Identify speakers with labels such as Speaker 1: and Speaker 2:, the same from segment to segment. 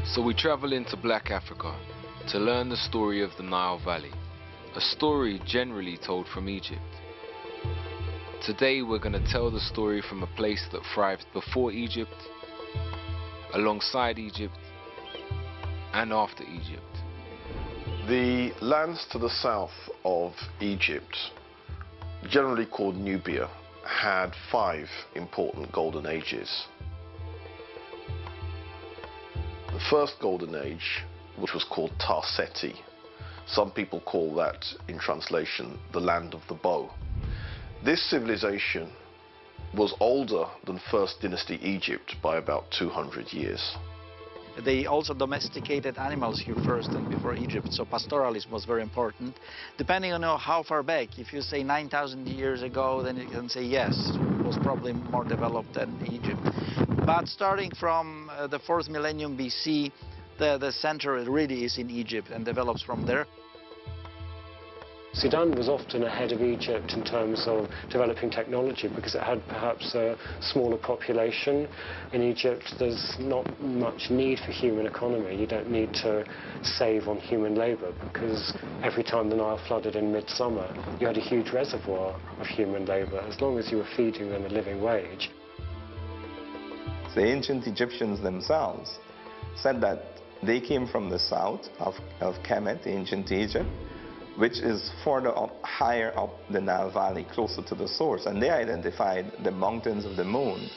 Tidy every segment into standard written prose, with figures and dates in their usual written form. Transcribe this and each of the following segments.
Speaker 1: So we travel into Black Africa to learn the story of the Nile Valley, a story generally told from Egypt. Today we're going to tell the story from a place that thrived before Egypt, alongside Egypt, and after Egypt.
Speaker 2: The lands to the south of Egypt, generally called Nubia, had 5 important golden ages. The first golden age, which was called Tarseti, some people call that, in translation, the land of the bow. This civilization was older than First Dynasty Egypt by about 200 years.
Speaker 3: They also domesticated animals here first and before Egypt, so pastoralism was very important. Depending on how far back, if you say 9,000 years ago, then you can say yes, it was probably more developed than Egypt. But starting from the 4th millennium BC, the center really is in Egypt and develops from there.
Speaker 4: Sudan was often ahead of Egypt in terms of developing technology because it had perhaps a smaller population. In Egypt, there's not much need for human economy. You don't need to save on human labor because every time the Nile flooded in midsummer, you had a huge reservoir of human labor as long as you were feeding them a living wage.
Speaker 5: The ancient Egyptians themselves said that they came from the south of Kemet, ancient Egypt, which is further up, higher up the Nile Valley, closer to the source. And they identified the mountains of the moon,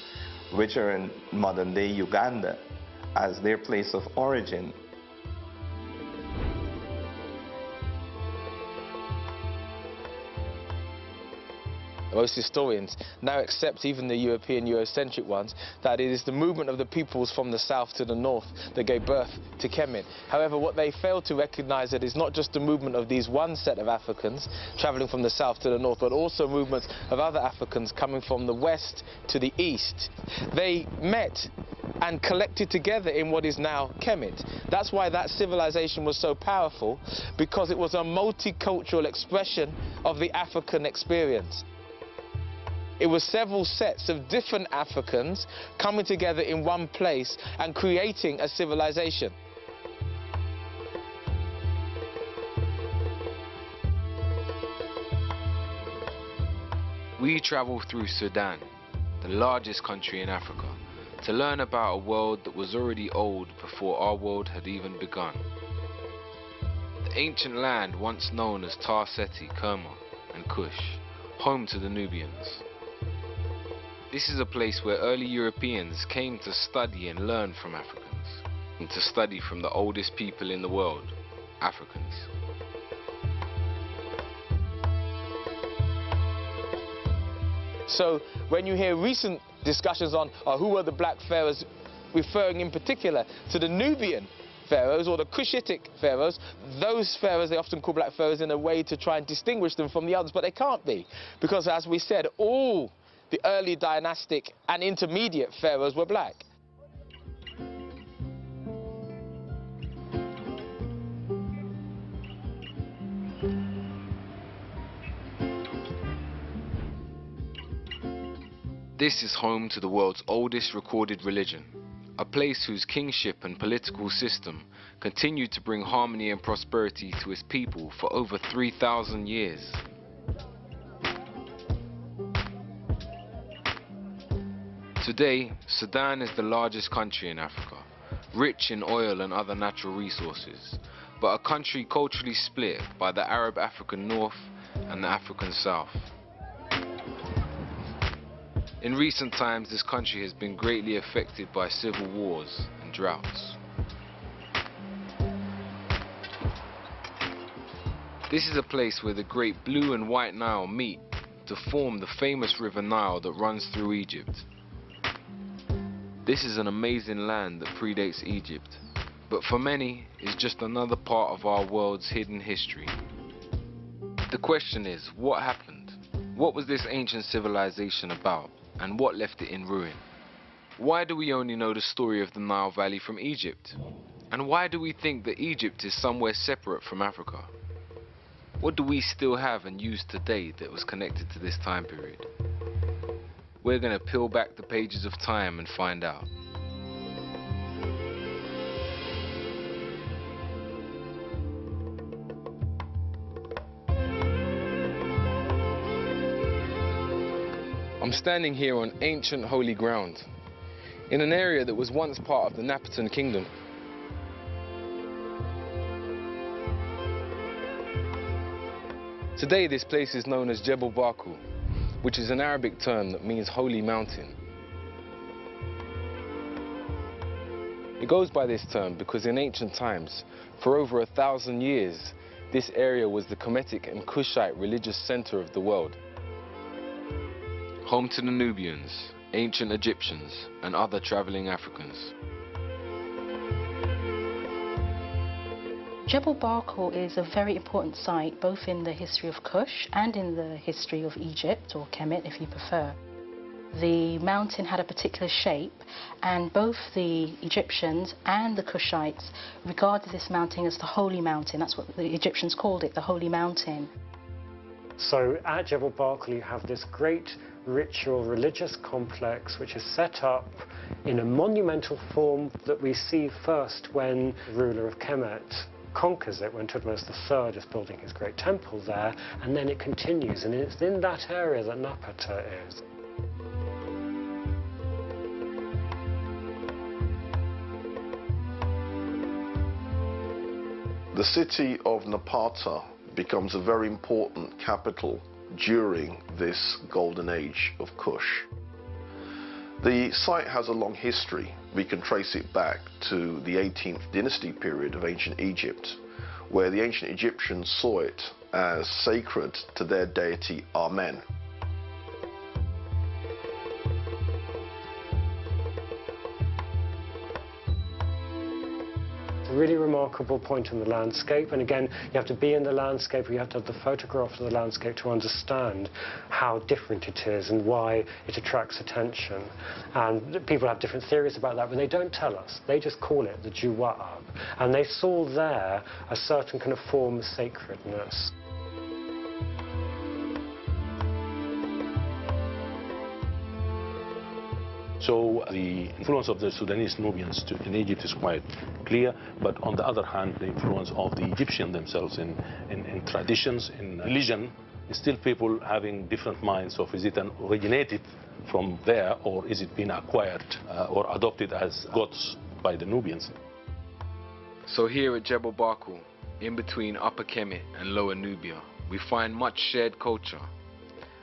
Speaker 5: which are in modern-day Uganda, as their place of origin.
Speaker 6: Most historians now accept, even the European Eurocentric ones, that it is the movement of the peoples from the south to the north that gave birth to Kemet. However, what they fail to recognize that is not just the movement of these one set of Africans traveling from the south to the north, but also movements of other Africans coming from the west to the east. They met and collected together in what is now Kemet. That's why that civilization was so powerful, because it was a multicultural expression of the African experience. It was several sets of different Africans coming together in one place and creating a civilization.
Speaker 1: We travel through Sudan, the largest country in Africa, to learn about a world that was already old before our world had even begun. The ancient land once known as Tarseti, Kerma, and Kush, home to the Nubians. This is a place where early Europeans came to study and learn from Africans, and to study from the oldest people in the world, Africans.
Speaker 6: So when you hear recent discussions on who were the black pharaohs, referring in particular to the Nubian pharaohs or the Cushitic pharaohs, those pharaohs they often call black pharaohs in a way to try and distinguish them from the others, but they can't be, because as we said, all the early dynastic and intermediate pharaohs were black.
Speaker 1: This is home to the world's oldest recorded religion, a place whose kingship and political system continued to bring harmony and prosperity to its people for over 3,000 years. Today, Sudan is the largest country in Africa, rich in oil and other natural resources, but a country culturally split by the Arab African North and the African South. In recent times, this country has been greatly affected by civil wars and droughts. This is a place where the great Blue and White Nile meet to form the famous River Nile that runs through Egypt. This is an amazing land that predates Egypt, but for many is just another part of our world's hidden history. The question is, what happened? What was this ancient civilization about, and what left it in ruin? Why do we only know the story of the Nile Valley from Egypt? And why do we think that Egypt is somewhere separate from Africa? What do we still have and use today that was connected to this time period? We're going to peel back the pages of time and find out. I'm standing here on ancient holy ground, in an area that was once part of the Napatan Kingdom. Today this place is known as Jebel Barku, which is an Arabic term that means holy mountain. It goes by this term because in ancient times, for over 1,000 years, this area was the Kemetic and Kushite religious center of the world. Home to the Nubians, ancient Egyptians, and other traveling Africans.
Speaker 7: Jebel Barkal is a very important site both in the history of Kush and in the history of Egypt, or Kemet if you prefer. The mountain had a particular shape, and both the Egyptians and the Kushites regarded this mountain as the holy mountain. That's what the Egyptians called it, the holy mountain.
Speaker 4: So at Jebel Barkal you have this great ritual religious complex which is set up in a monumental form that we see first when the ruler of Kemet conquers it, when Tutmosis III is building his great temple there, and then it continues, and it's in that area that Napata is.
Speaker 2: The city of Napata becomes a very important capital during this golden age of Kush. The site has a long history. We can trace it back to the 18th dynasty period of ancient Egypt, where the ancient Egyptians saw it as sacred to their deity Amen.
Speaker 4: Really remarkable point in the landscape, and again you have to be in the landscape, you have to have the photograph of the landscape to understand how different it is and why it attracts attention. And people have different theories about that, but they don't tell us. They just call it the Juwa'ab, and they saw there a certain kind of form of sacredness.
Speaker 8: So the influence of the Sudanese Nubians in Egypt is quite clear, but on the other hand, the influence of the Egyptians themselves in traditions, in religion, is still people having different minds of is it originated from there or is it been acquired or adopted as gods by the Nubians.
Speaker 1: So here at Jebel Barkal, in between Upper Kemet and Lower Nubia, we find much shared culture.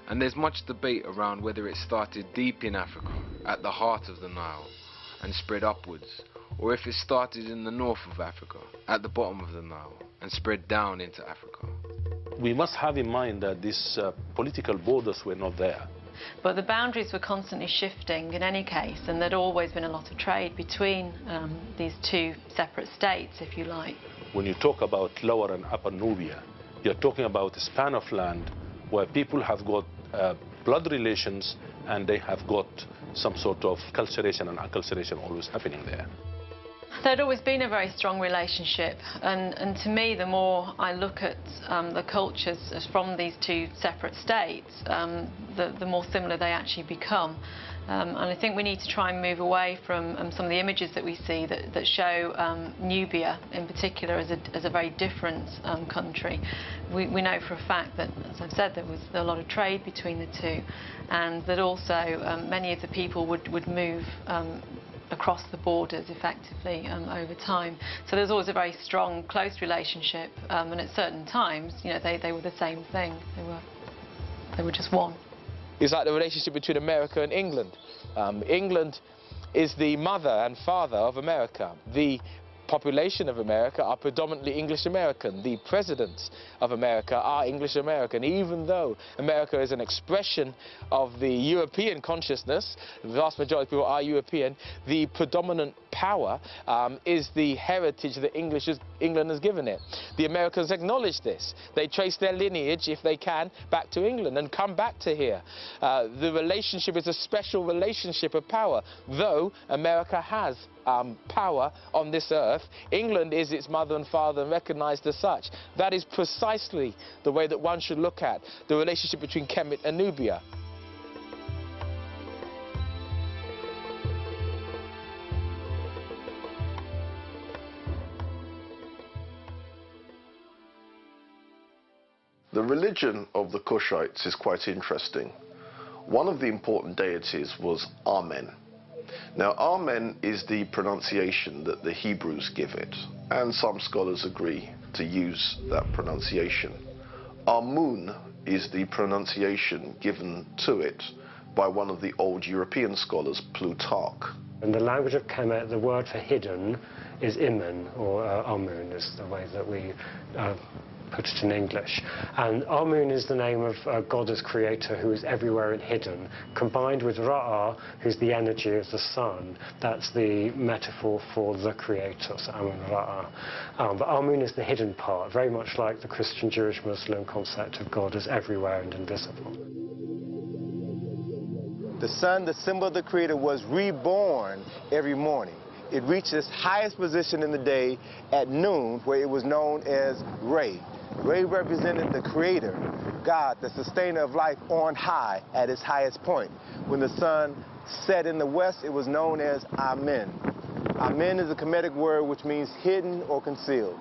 Speaker 1: And there's much debate around whether it started deep in Africa, at the heart of the Nile, and spread upwards, or if it started in the north of Africa, at the bottom of the Nile, and spread down into Africa.
Speaker 8: We must have in mind that these political borders were not there.
Speaker 9: But the boundaries were constantly shifting in any case, and there'd always been a lot of trade between these two separate states, if you like.
Speaker 8: When you talk about Lower and Upper Nubia, you're talking about a span of land where people have got blood relations and they have got some sort of culturation and acculturation always happening there.
Speaker 9: There'd always been a very strong relationship, and to me, the more I look at the cultures from these two separate states, the more similar they actually become. And I think we need to try and move away from some of the images that we see that show Nubia in particular as a very different country. We know for a fact that, as I've said, there was a lot of trade between the two, and that also many of the people would move across the borders effectively over time. So there's always a very strong, close relationship, and at certain times, you know, they were the same thing. They were just one.
Speaker 6: It's like the relationship between America and England. England is the mother and father of America. The population of America are predominantly English American. The presidents of America are English American. Even though America is an expression of the European consciousness, the vast majority of people are European, the predominant power is the heritage that England has given it. The Americans acknowledge this. They trace their lineage, if they can, back to England and come back to here. The relationship is a special relationship of power. Though America has power on this earth, England is its mother and father and recognized as such. That is precisely the way that one should look at the relationship between Kemet and Nubia.
Speaker 2: The religion of the Kushites is quite interesting. one of the important deities was Amen. Now, Amen is the pronunciation that the Hebrews give it, and some scholars agree to use that pronunciation. Amun is the pronunciation given to it by one of the old European scholars, Plutarch.
Speaker 4: In the language of Kemet, the word for hidden is Imen, or Amun is the way that we put it in English. And Amun is the name of a goddess creator who is everywhere and hidden, combined with Ra'ah, who's the energy of the sun. That's the metaphor for the creator, so Amun Ra'ah. But Amun is the hidden part, very much like the Christian, Jewish, Muslim concept of God as everywhere and invisible.
Speaker 10: The sun, the symbol of the creator, was reborn every morning. It reached its highest position in the day at noon, where it was known as Re. Re represented the creator, God, the sustainer of life on high at its highest point. When the sun set in the west, it was known as Amen. Amen is a Kemetic word which means hidden or concealed.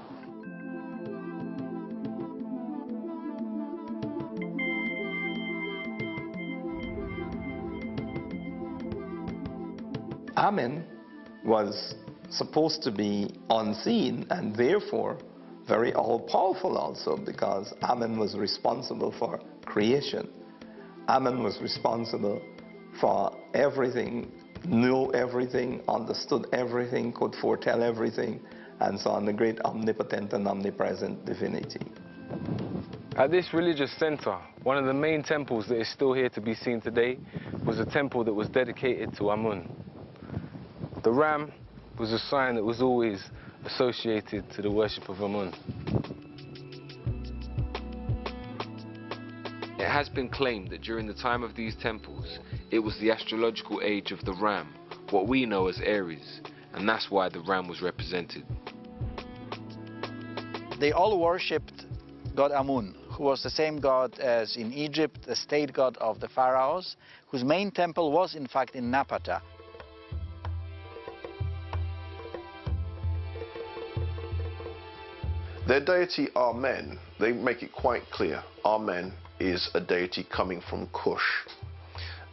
Speaker 5: Amen was supposed to be unseen and therefore very all-powerful also, because Amen was responsible for creation. Amen was responsible for everything, knew everything, understood everything, could foretell everything, and so on, the great omnipotent and omnipresent divinity.
Speaker 1: At this religious center, one of the main temples that is still here to be seen today was a temple that was dedicated to Amun. The ram was a sign that was always associated to the worship of Amun. It has been claimed that during the time of these temples, it was the astrological age of the ram, what we know as Aries, and that's why the ram was represented.
Speaker 3: They all worshipped God Amun, who was the same god as in Egypt, the state god of the pharaohs, whose main temple was in fact in Napata.
Speaker 2: Their deity Amen, they make it quite clear. Amen is a deity coming from Kush.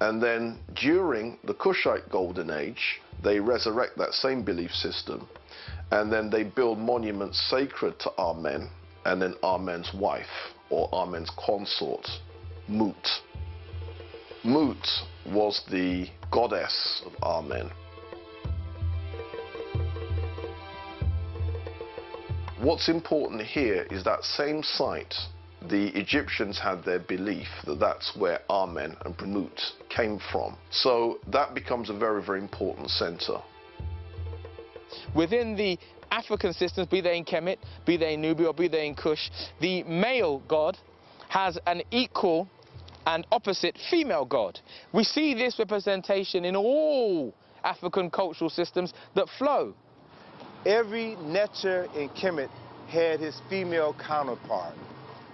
Speaker 2: And then during the Kushite Golden Age, they resurrect that same belief system, and then they build monuments sacred to Amen, and then Amen's wife, or Amen's consort, Mut. Mut was the goddess of Amen. What's important here is that same site, the Egyptians had their belief that that's where Amen and Mut came from. So that becomes a very, very important center.
Speaker 6: Within the African systems, be they in Kemet, be they in Nubia, or be they in Kush, the male god has an equal and opposite female god. We see this representation in all African cultural systems that flow.
Speaker 10: Every Netcher in Kemet had his female counterpart.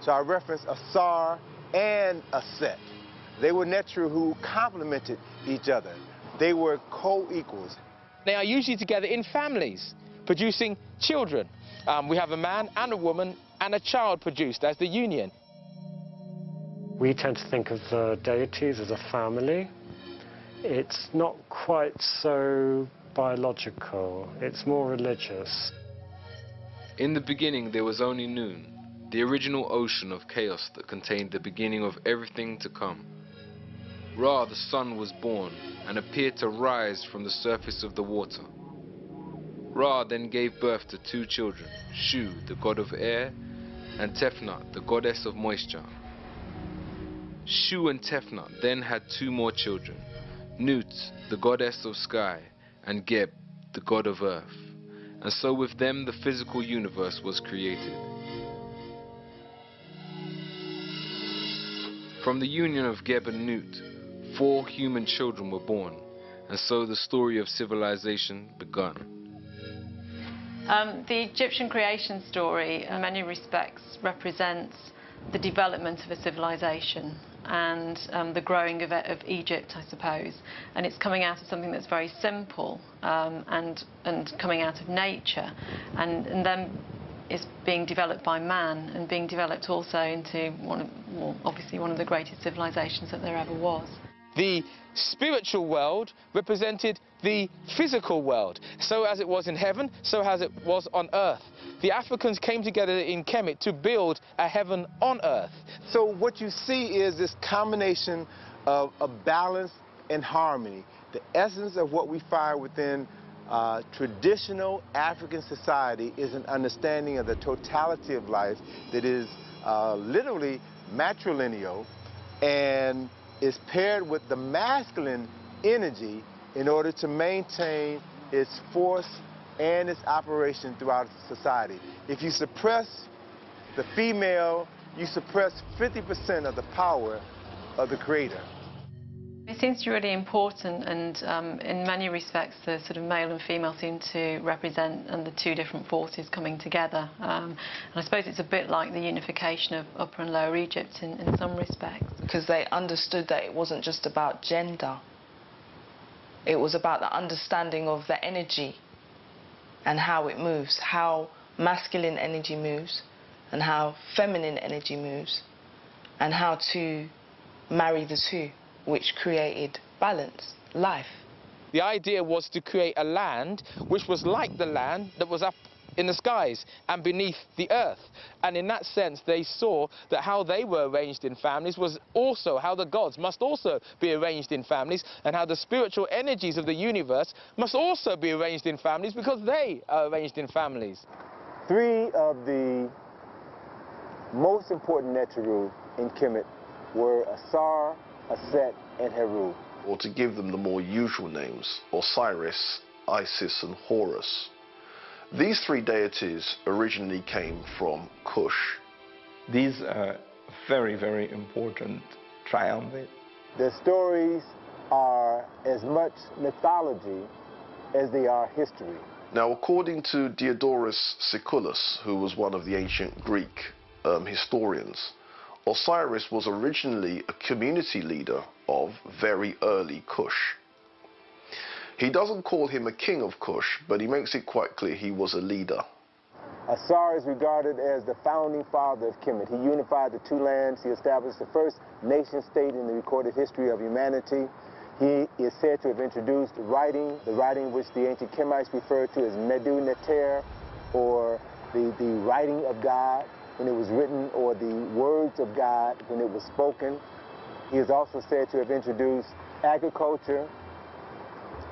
Speaker 10: So I reference a Sar and a Set. They were Netcher who complemented each other. They were co-equals.
Speaker 6: They are usually together in families, producing children. We have a man and a woman and a child produced as the union.
Speaker 4: We tend to think of the deities as a family. It's not quite so biological, it's more religious.
Speaker 1: In the beginning there was only noon, the original ocean of chaos that contained the beginning of everything to come. Ra, the sun, was born and appeared to rise from the surface of the water. Ra then gave birth to two children, Shu, the god of air, and Tefnut, the goddess of moisture. Shu and Tefnut then had two more children, Nut, the goddess of sky, and Geb, the god of earth. And so with them the physical universe was created. From the union of Geb and Nut, 4 human children were born, and so the story of civilization began.
Speaker 9: The Egyptian creation story, in many respects, represents the development of a civilization and the growing of Egypt, I suppose. And it's coming out of something that's very simple and coming out of nature, and then it's being developed by man and being developed also into obviously one of the greatest civilizations that there ever was.
Speaker 6: the spiritual world represented the physical world. So as it was in heaven, so as it was on earth. The Africans came together in Kemet to build a heaven on earth.
Speaker 10: So what you see is this combination of balance and harmony. The essence of what we find within traditional African society is an understanding of the totality of life that is literally matrilineal and is paired with the masculine energy in order to maintain its force and its operation throughout society. If you suppress the female, you suppress 50% of the power of the creator.
Speaker 9: It seems to be really important, and in many respects the sort of male and female seem to represent the two different forces coming together. And I suppose it's a bit like the unification of Upper and Lower Egypt in some respects.
Speaker 11: Because they understood that it wasn't just about gender. It was about the understanding of the energy and how it moves, how masculine energy moves and how feminine energy moves, and how to marry the two, which created balance, life.
Speaker 6: The idea was to create a land which was like the land that was up in the skies and beneath the earth. And in that sense, they saw that how they were arranged in families was also how the gods must also be arranged in families, and how the spiritual energies of the universe must also be arranged in families because they are arranged in families.
Speaker 10: Three of the most important Neteru in Kemet were Asar, Aset, and Heru.
Speaker 2: Or to give them the more usual names, Osiris, Isis, and Horus. These three deities originally came from Kush.
Speaker 5: These are very, very important triumvirate.
Speaker 10: Their stories are as much mythology as they are history.
Speaker 2: Now, according to Diodorus Siculus, who was one of the ancient Greek historians, Osiris was originally a community leader of very early Kush. He doesn't call him a king of Kush, but he makes it quite clear he was a leader.
Speaker 10: Asar is regarded as the founding father of Kemet. He unified the two lands. He established the first nation-state in the recorded history of humanity. He is said to have introduced writing, the writing which the ancient Kemites referred to as Medu Neter, or the writing of God when it was written, or the words of God when it was spoken. He is also said to have introduced agriculture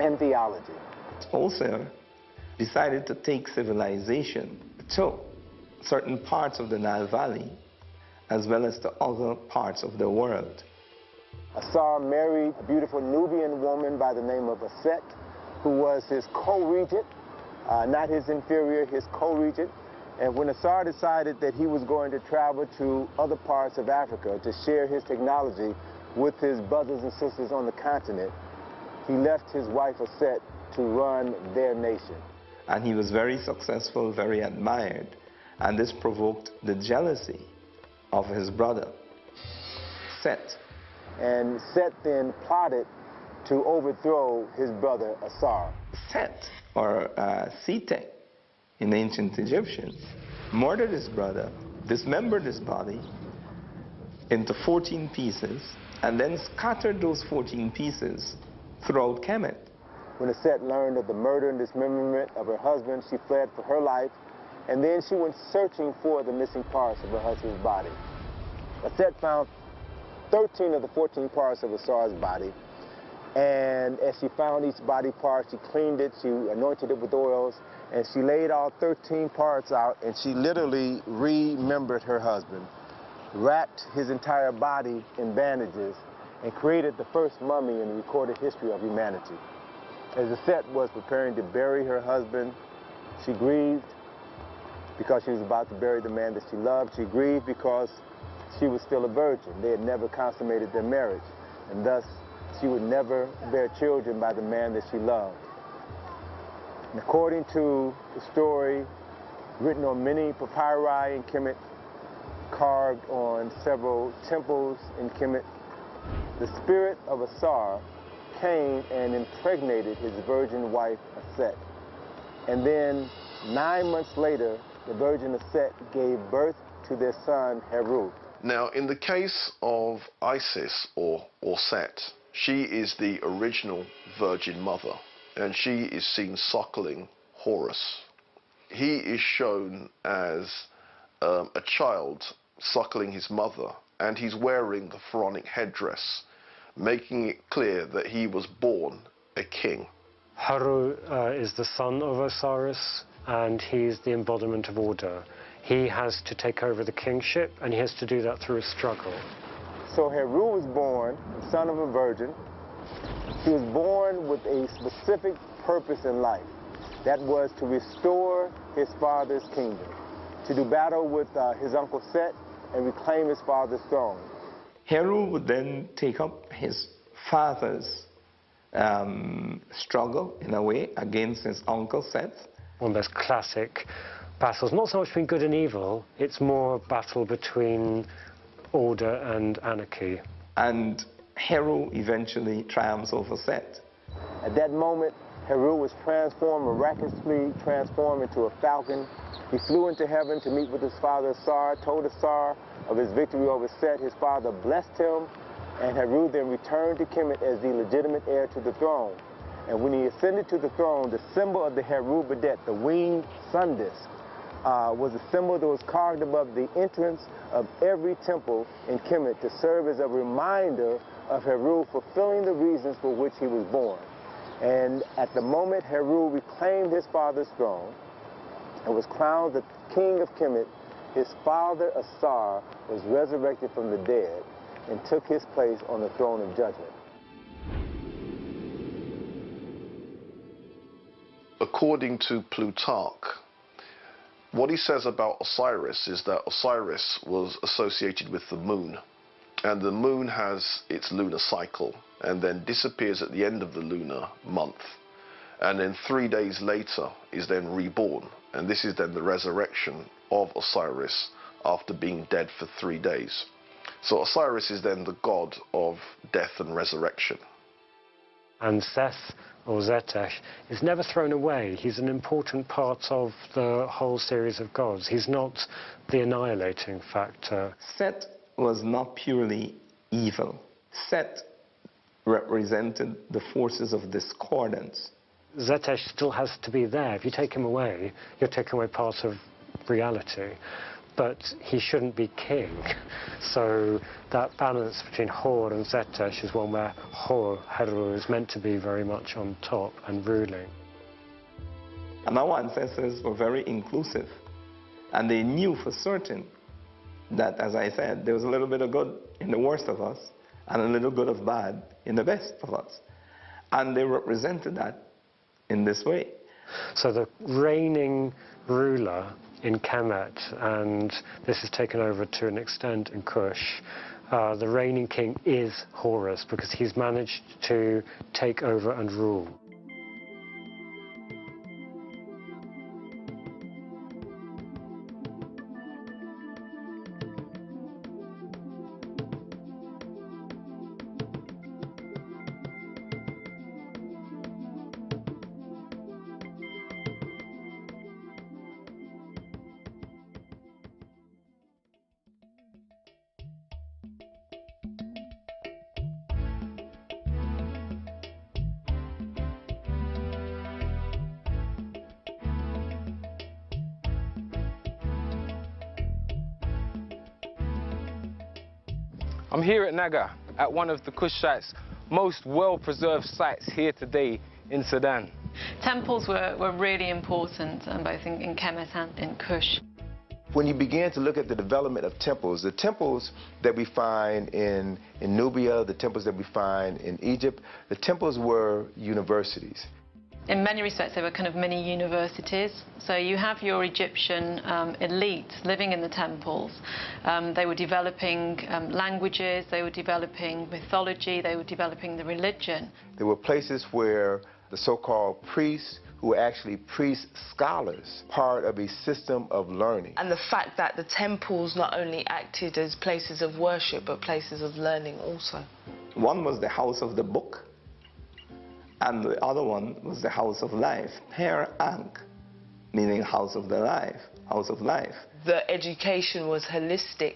Speaker 10: and theology.
Speaker 5: Also decided to take civilization to certain parts of the Nile Valley as well as to other parts of the world.
Speaker 10: Asar married a beautiful Nubian woman by the name of Aset, who was his co-regent, not his inferior, his co-regent. And when Asar decided that he was going to travel to other parts of Africa to share his technology with his brothers and sisters on the continent, he left his wife Aset to run their nation.
Speaker 5: And he was very successful, very admired, and this provoked the jealousy of his brother, Set.
Speaker 10: And Set then plotted to overthrow his brother Asar.
Speaker 5: Set, or Sete in ancient Egyptians, murdered his brother, dismembered his body into 14 pieces, and then scattered those 14 pieces throughout Kemet.
Speaker 10: When Aset learned of the murder and dismemberment of her husband, she fled for her life, and then she went searching for the missing parts of her husband's body. Aset found 13 of the 14 parts of Asar's body, and as she found each body part, she cleaned it, she anointed it with oils, and she laid all 13 parts out, and she literally remembered her husband, wrapped his entire body in bandages, and created the first mummy in the recorded history of humanity. As Aset was preparing to bury her husband, she grieved because she was about to bury the man that she loved. She grieved because she was still a virgin. They had never consummated their marriage, and thus she would never bear children by the man that she loved. And according to the story written on many papyri in Kemet, carved on several temples in Kemet, the spirit of Asar came and impregnated his virgin wife Aset. And then 9 months later, the virgin Aset gave birth to their son Heru.
Speaker 2: Now, in the case of Isis or Set, She is the original Virgin Mother, and she is seen suckling Horus. He is shown as a child suckling his mother, and he's wearing the pharaonic headdress, making it clear that he was born a king.
Speaker 4: Haru is the son of Osiris, and he's the embodiment of order. He has to take over the kingship, and he has to do that through a struggle.
Speaker 10: So Heru was born, the son of a virgin. He was born with a specific purpose in life. That was to restore his father's kingdom, to do battle with his uncle Set and reclaim his father's throne.
Speaker 5: Heru would then take up his father's struggle, in a way, against his uncle Seth.
Speaker 4: One of those classic battles, not so much between good and evil, it's more a battle between order and anarchy.
Speaker 5: And Heru eventually triumphs over Seth.
Speaker 10: At that moment, Heru was transformed, miraculously transformed into a falcon. He flew into heaven to meet with his father Asar, told Asar of his victory over Set. His father blessed him, and Heru then returned to Kemet as the legitimate heir to the throne. And when he ascended to the throne, the symbol of the Heru Badet, the winged sun disk, was a symbol that was carved above the entrance of every temple in Kemet to serve as a reminder of Heru fulfilling the reasons for which he was born. And at the moment Heru reclaimed his father's throne and was crowned the king of Kemet, his father Asar was resurrected from the dead and took his place on the throne of judgment.
Speaker 2: According to Plutarch, what he says about Osiris is that Osiris was associated with the moon, and the moon has its lunar cycle and then disappears at the end of the lunar month, and then 3 days later is then reborn, and this is then the resurrection of Osiris after being dead for 3 days. So Osiris is then the god of death and resurrection.
Speaker 4: And Seth, or Zetesh, is never thrown away. He's an important part of the whole series of gods. He's not the annihilating factor.
Speaker 5: Set was not purely evil. Set represented the forces of discordance.
Speaker 4: Zetesh still has to be there. If you take him away, you're taking away part of reality. But he shouldn't be king. So that balance between Hor and Zetesh is one where Hor, Heru, is meant to be very much on top and ruling.
Speaker 5: And our ancestors were very inclusive. And they knew for certain that, as I said, there was a little bit of good in the worst of us and a little bit of bad in the best of us. And they represented that in this way.
Speaker 4: So the reigning ruler in Kemet, and this is taken over to an extent in Kush, the reigning king is Horus, because he's managed to take over and rule.
Speaker 6: I'm here at Naga, at one of the Kushites' most well-preserved sites here today in Sudan.
Speaker 9: Temples were really important, both in Kemet and in Kush.
Speaker 10: When you begin to look at the development of temples, the temples that we find in Nubia, the temples that we find in Egypt, the temples were universities.
Speaker 9: In many respects, they were kind of mini universities. So you have your Egyptian elite living in the temples. They were developing languages, they were developing mythology, they were developing the religion.
Speaker 10: There were places where the so-called priests, who were actually priest scholars, part of a system of learning.
Speaker 11: And the fact that the temples not only acted as places of worship, but places of learning also.
Speaker 5: One was the house of the book, and the other one was the house of life, Per Ankh, meaning house of the life, house of life.
Speaker 11: The education was holistic,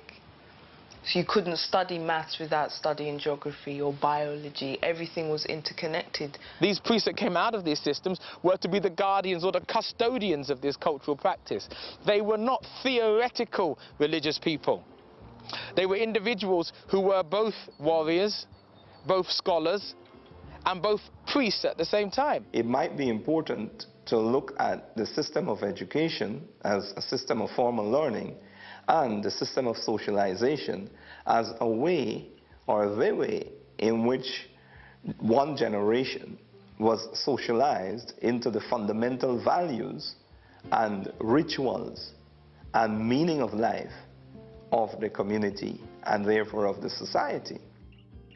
Speaker 11: So you couldn't study maths without studying geography or biology. Everything was interconnected.
Speaker 6: These priests that came out of these systems were to be the guardians or the custodians of this cultural practice. They were not theoretical religious people. They were individuals who were both warriors, both scholars, and both priests at the same time.
Speaker 5: It might be important to look at the system of education as a system of formal learning and the system of socialization as a way or the way in which one generation was socialized into the fundamental values and rituals and meaning of life of the community and therefore of the society.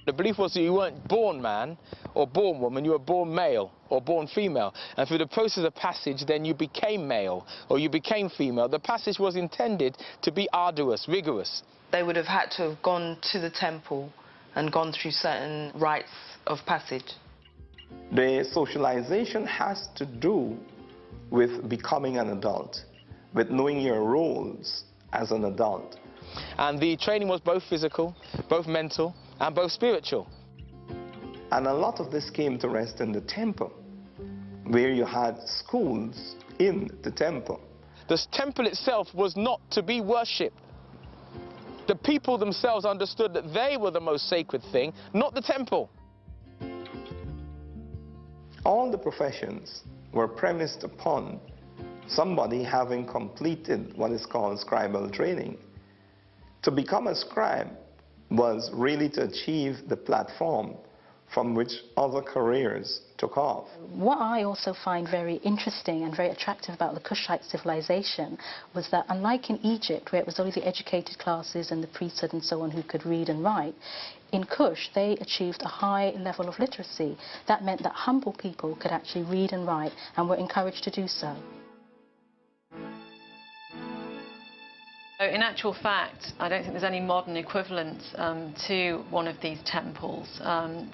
Speaker 6: The belief was that you weren't born man or born woman, you were born male or born female. And through the process of passage, then you became male or you became female. The passage was intended to be arduous, rigorous.
Speaker 11: They would have had to have gone to the temple and gone through certain rites of passage.
Speaker 5: The socialization has to do with becoming an adult, with knowing your roles as an adult.
Speaker 6: And the training was both physical, both mental, and both spiritual.
Speaker 5: And a lot of this came to rest in the temple, where you had schools in the temple.
Speaker 6: The temple itself was not to be worshipped. The people themselves understood that they were the most sacred thing, not the temple.
Speaker 5: All the professions were premised upon somebody having completed what is called scribal training. To become a scribe was really to achieve the platform from which other careers took off.
Speaker 7: What I also find very interesting and very attractive about the Kushite civilization was that, unlike in Egypt, where it was only the educated classes and the priesthood and so on who could read and write, in Kush they achieved a high level of literacy. That meant that humble people could actually read and write and were encouraged to do so.
Speaker 9: In actual fact, I don't think there's any modern equivalent to one of these temples.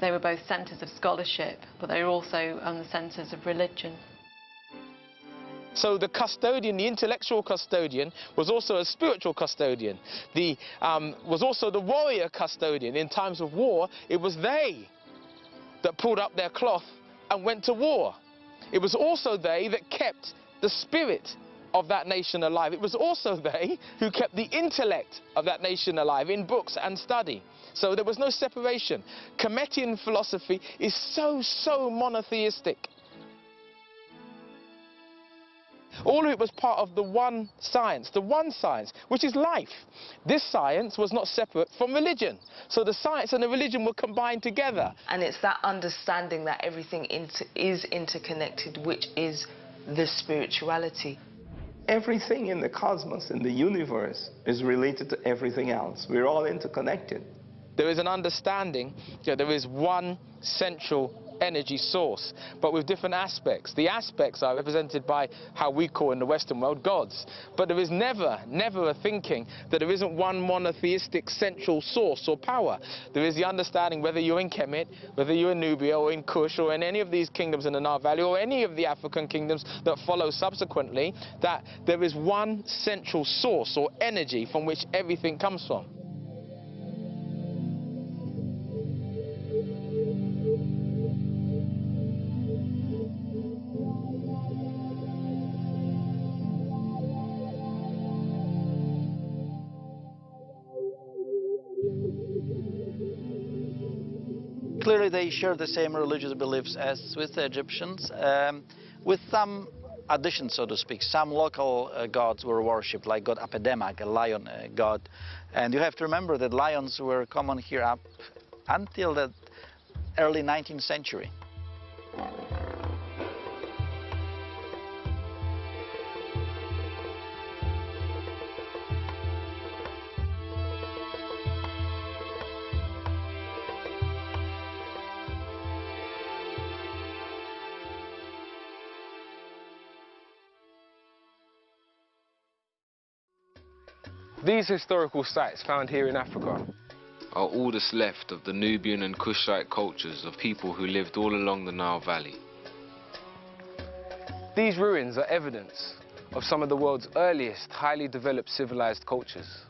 Speaker 9: They were both centres of scholarship, but they were also the centres of religion.
Speaker 6: So the custodian, the intellectual custodian, was also a spiritual custodian. Was also the warrior custodian. In times of war, it was they that pulled up their cloth and went to war. It was also they that kept the spirit of that nation alive. It was also they who kept the intellect of that nation alive in books and study. So there was no separation. Kemetian philosophy is so monotheistic. All of it was part of the one science, which is life. This science was not separate from religion. So the science and the religion were combined together.
Speaker 11: And it's that understanding that everything is interconnected, which is the spirituality.
Speaker 5: Everything in the cosmos, in the universe, is related to everything else. We're all interconnected.
Speaker 6: There is an understanding that there is one central energy source, but with different aspects. The aspects are represented by how we call in the Western world gods. But there is never a thinking that there isn't one monotheistic central source or power. There is the understanding, whether you're in Kemet, whether you're in Nubia or in Kush or in any of these kingdoms in the Nile Valley or any of the African kingdoms that follow subsequently, that there is one central source or energy from which everything comes from.
Speaker 3: Clearly they share the same religious beliefs as with the Egyptians, with some additions, so to speak. Some local gods were worshipped, like god Apedemak, a lion god. And you have to remember that lions were common here up until the early 19th century.
Speaker 1: These historical sites found here in Africa are all that's left of the Nubian and Kushite cultures of people who lived all along the Nile Valley. These ruins are evidence of some of the world's earliest highly developed civilized cultures.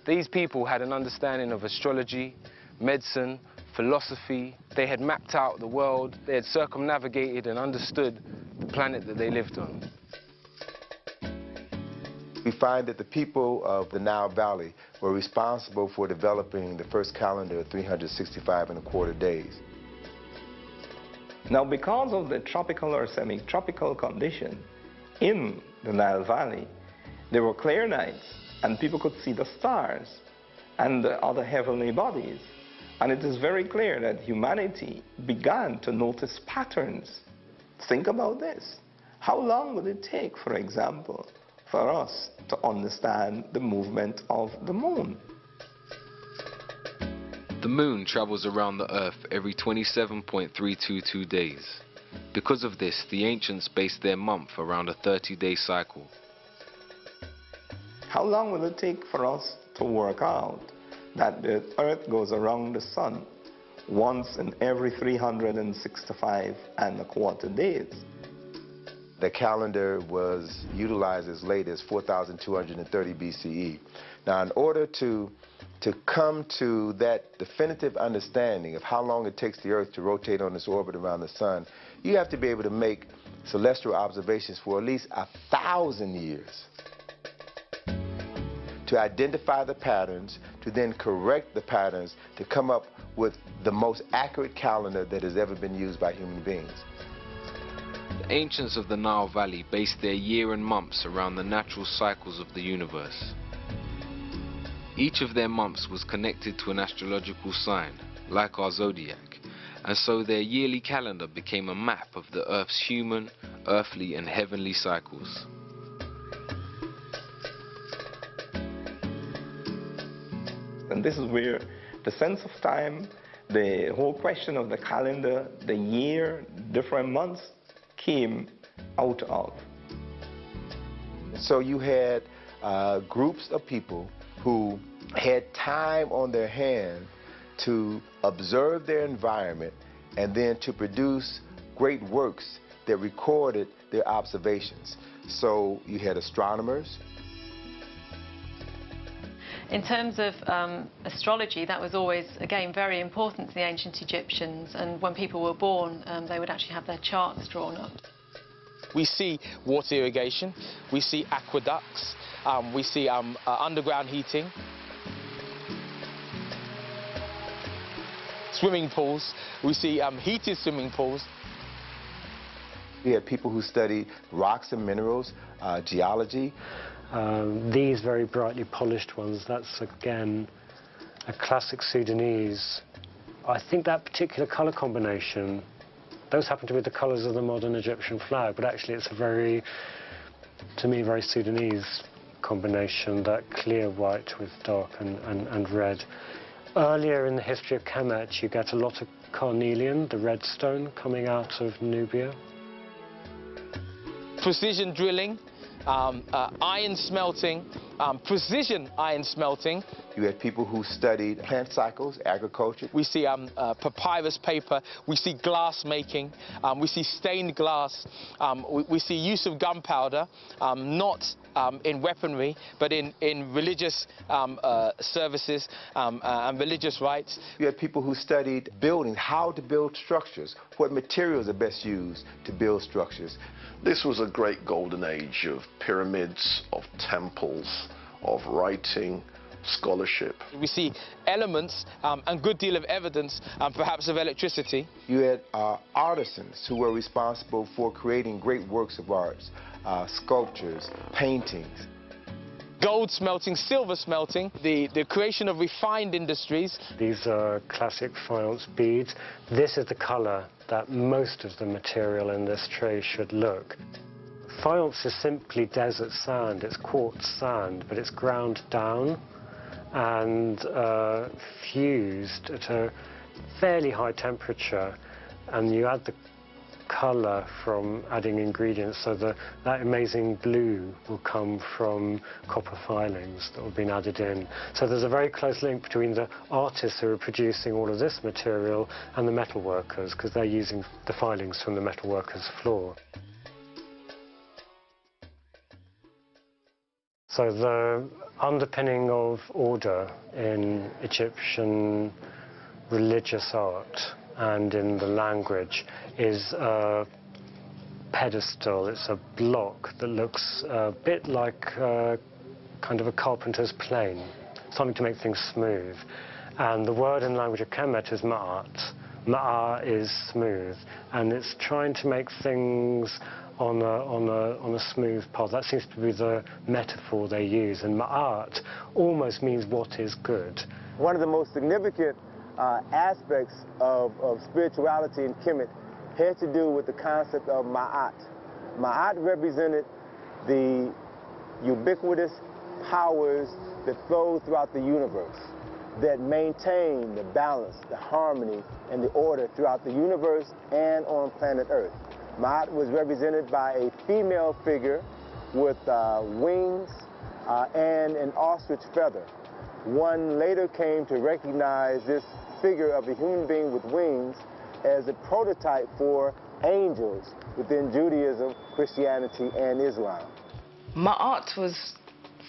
Speaker 6: These people had an understanding of astrology, medicine, philosophy. They had mapped out the world. They had circumnavigated and understood the planet that they lived on.
Speaker 10: We find that the people of the Nile Valley were responsible for developing the first calendar of 365.25 days.
Speaker 5: Now, because of the tropical or semi-tropical condition in the Nile Valley, there were clear nights and people could see the stars and the other heavenly bodies. And it is very clear that humanity began to notice patterns. Think about this. How long would it take, for example, for us to understand the movement of the moon?
Speaker 1: The moon travels around the Earth every 27.322 days. Because of this, the ancients based their month around a 30-day cycle.
Speaker 5: How long will it take for us to work out that the Earth goes around the sun once in every 365.25 days?
Speaker 10: The calendar was utilized as late as 4,230 BCE. Now, in order to come to that definitive understanding of how long it takes the Earth to rotate on its orbit around the sun, you have to be able to make celestial observations for at least 1,000 years to identify the patterns, to then correct the patterns, to come up with the most accurate calendar that has ever been used by human beings.
Speaker 1: The ancients of the Nile Valley based their year and months around the natural cycles of the universe. Each of their months was connected to an astrological sign, like our zodiac, and so their yearly calendar became a map of the Earth's human, earthly and heavenly cycles.
Speaker 5: And this is where the sense of time, the whole question of the calendar, the year, different months came out of.
Speaker 10: So you had groups of people who had time on their hand to observe their environment and then to produce great works that recorded their observations. So you had astronomers.
Speaker 9: In terms of astrology, that was always, again, very important to the ancient Egyptians, and when people were born, they would actually have their charts drawn up.
Speaker 6: We see water irrigation, we see aqueducts, we see underground heating, swimming pools, we see heated swimming pools.
Speaker 10: We had people who studied rocks and minerals, geology.
Speaker 4: These very brightly polished ones, that's again a classic Sudanese. I think that particular colour combination, those happen to be the colours of the modern Egyptian flag, but actually it's a very, to me, very Sudanese combination, that clear white with dark and red. Earlier in the history of Kemet, you get a lot of carnelian, the red stone, coming out of Nubia.
Speaker 6: Precision drilling, iron smelting, precision iron smelting.
Speaker 10: You had people who studied plant cycles, agriculture.
Speaker 6: We see papyrus paper, we see glass making, we see stained glass, we see use of gunpowder, not in weaponry, but in religious services and religious rites.
Speaker 10: You had people who studied building, how to build structures, what materials are best used to build structures.
Speaker 2: This was a great golden age of pyramids, of temples, of writing, scholarship.
Speaker 6: We see elements and a good deal of evidence, perhaps of electricity.
Speaker 10: You had artisans who were responsible for creating great works of art, sculptures, paintings.
Speaker 6: Gold smelting, silver smelting, the creation of refined industries.
Speaker 4: These are classic faience beads. This is the colour that most of the material in this tray should look. Faience is simply desert sand, it's quartz sand, but it's ground down and fused at a fairly high temperature, and you add the colour from adding ingredients, so that amazing blue will come from copper filings that have been added in. So there's a very close link between the artists who are producing all of this material and the metal workers, because they're using the filings from the metal workers' floor. So the underpinning of order in Egyptian religious art and in the language is a pedestal. It's a block that looks a bit like kind of a carpenter's plane, something to make things smooth. And the word in the language of Kemet is ma'at. Ma'a is smooth, and it's trying to make things on a smooth path. That seems to be the metaphor they use, and ma'at almost means what is good.
Speaker 10: One of the most significant aspects of spirituality in Kemet had to do with the concept of ma'at. Ma'at represented the ubiquitous powers that flow throughout the universe, that maintain the balance, the harmony, and the order throughout the universe and on planet Earth. Ma'at was represented by a female figure with wings and an ostrich feather. One later came to recognize this figure of a human being with wings as a prototype for angels within Judaism, Christianity, and Islam.
Speaker 11: Ma'at was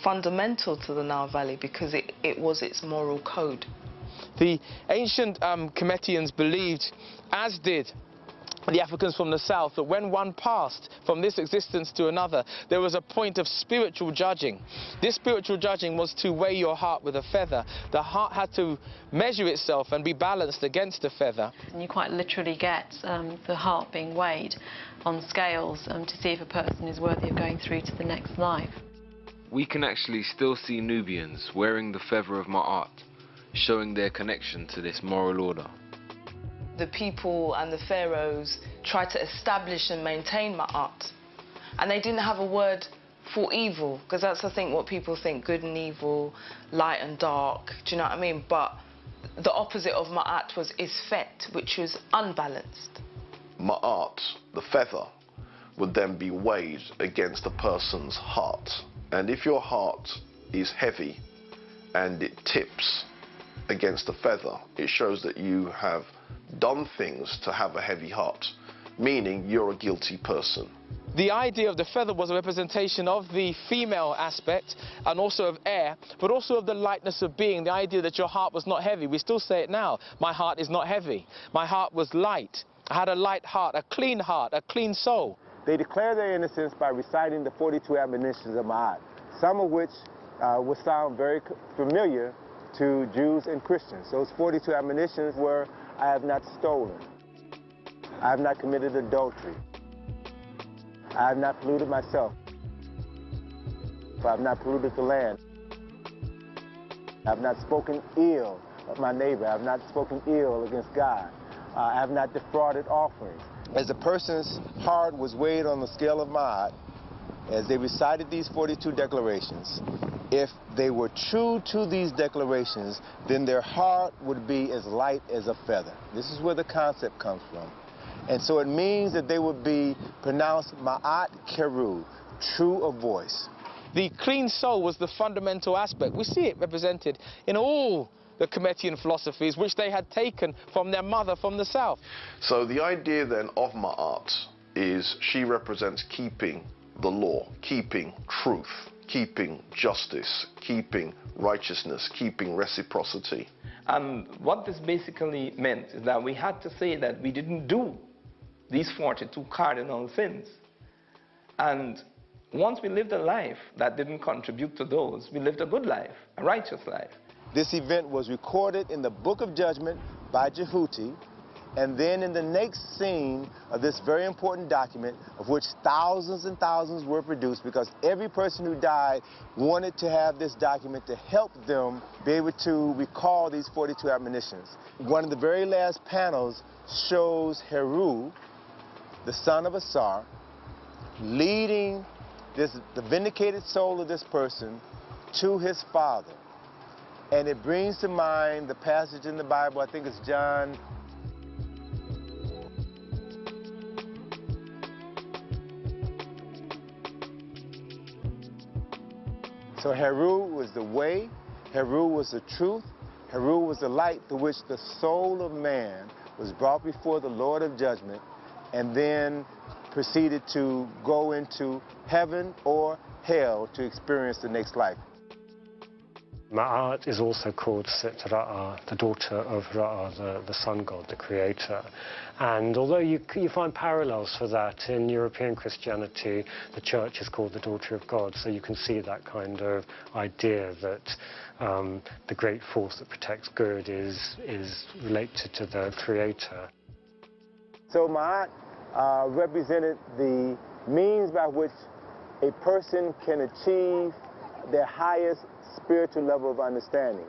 Speaker 11: fundamental to the Nile Valley because it was its moral code.
Speaker 6: The ancient Kemetians believed, as did the Africans from the south, that when one passed from this existence to another, there was a point of spiritual judging. This spiritual judging was to weigh your heart with a feather. The heart had to measure itself and be balanced against the feather.
Speaker 9: And you quite literally get the heart being weighed on scales to see if a person is worthy of going through to the next life.
Speaker 1: We can actually still see Nubians wearing the feather of Ma'at, showing their connection to this moral order.
Speaker 11: The people and the pharaohs tried to establish and maintain Ma'at. And they didn't have a word for evil, because that's, I think, what people think, good and evil, light and dark, do you know what I mean? But the opposite of Ma'at was Isfet, which was unbalanced.
Speaker 2: Ma'at, the feather, would then be weighed against a person's heart. And if your heart is heavy and it tips against the feather, it shows that you have done things to have a heavy heart, meaning you're a guilty person.
Speaker 6: The idea of the feather was a representation of the female aspect and also of air, but also of the lightness of being, the idea that your heart was not heavy. We still say it now. My heart is not heavy. My heart was light. I had a light heart, a clean soul.
Speaker 10: They declare their innocence by reciting the 42 admonitions of Ma'at, some of which would sound very familiar to Jews and Christians. Those 42 admonitions were, I have not stolen, I have not committed adultery, I have not polluted myself, I have not polluted the land, I have not spoken ill of my neighbor, I have not spoken ill against God, I have not defrauded offerings. As a person's heart was weighed on the scale of Ma'at, as they recited these 42 declarations, if they were true to these declarations, then their heart would be as light as a feather. This is where the concept comes from. And so it means that they would be pronounced Ma'at Keru, true of voice.
Speaker 6: The clean soul was the fundamental aspect. We see it represented in all the Kemetian philosophies, which they had taken from their mother from the south.
Speaker 2: So the idea then of Ma'at is she represents keeping the law, keeping truth, keeping justice, keeping righteousness, keeping reciprocity.
Speaker 5: And what this basically meant is that we had to say that we didn't do these 42 cardinal sins. And once we lived a life that didn't contribute to those, we lived a good life, a righteous life.
Speaker 10: This event was recorded in the Book of Judgment by Jehuti, and then in the next scene of this very important document, of which thousands and thousands were produced, because every person who died wanted to have this document to help them be able to recall these 42 admonitions. One of the very last panels shows Heru, the son of Asar, leading the vindicated soul of this person to his father. And it brings to mind the passage in the Bible, I think it's John. So Heru was the way, Heru was the truth, Heru was the light through which the soul of man was brought before the Lord of judgment and then proceeded to go into heaven or hell to experience the next life.
Speaker 4: Ma'at is also called Sit Ra'a, the daughter of Ra'a, the sun god, the creator. And although you find parallels for that in European Christianity, the church is called the daughter of God, so you can see that kind of idea that the great force that protects good is related to the creator.
Speaker 10: So Ma'at represented the means by which a person can achieve their highest spiritual level of understanding.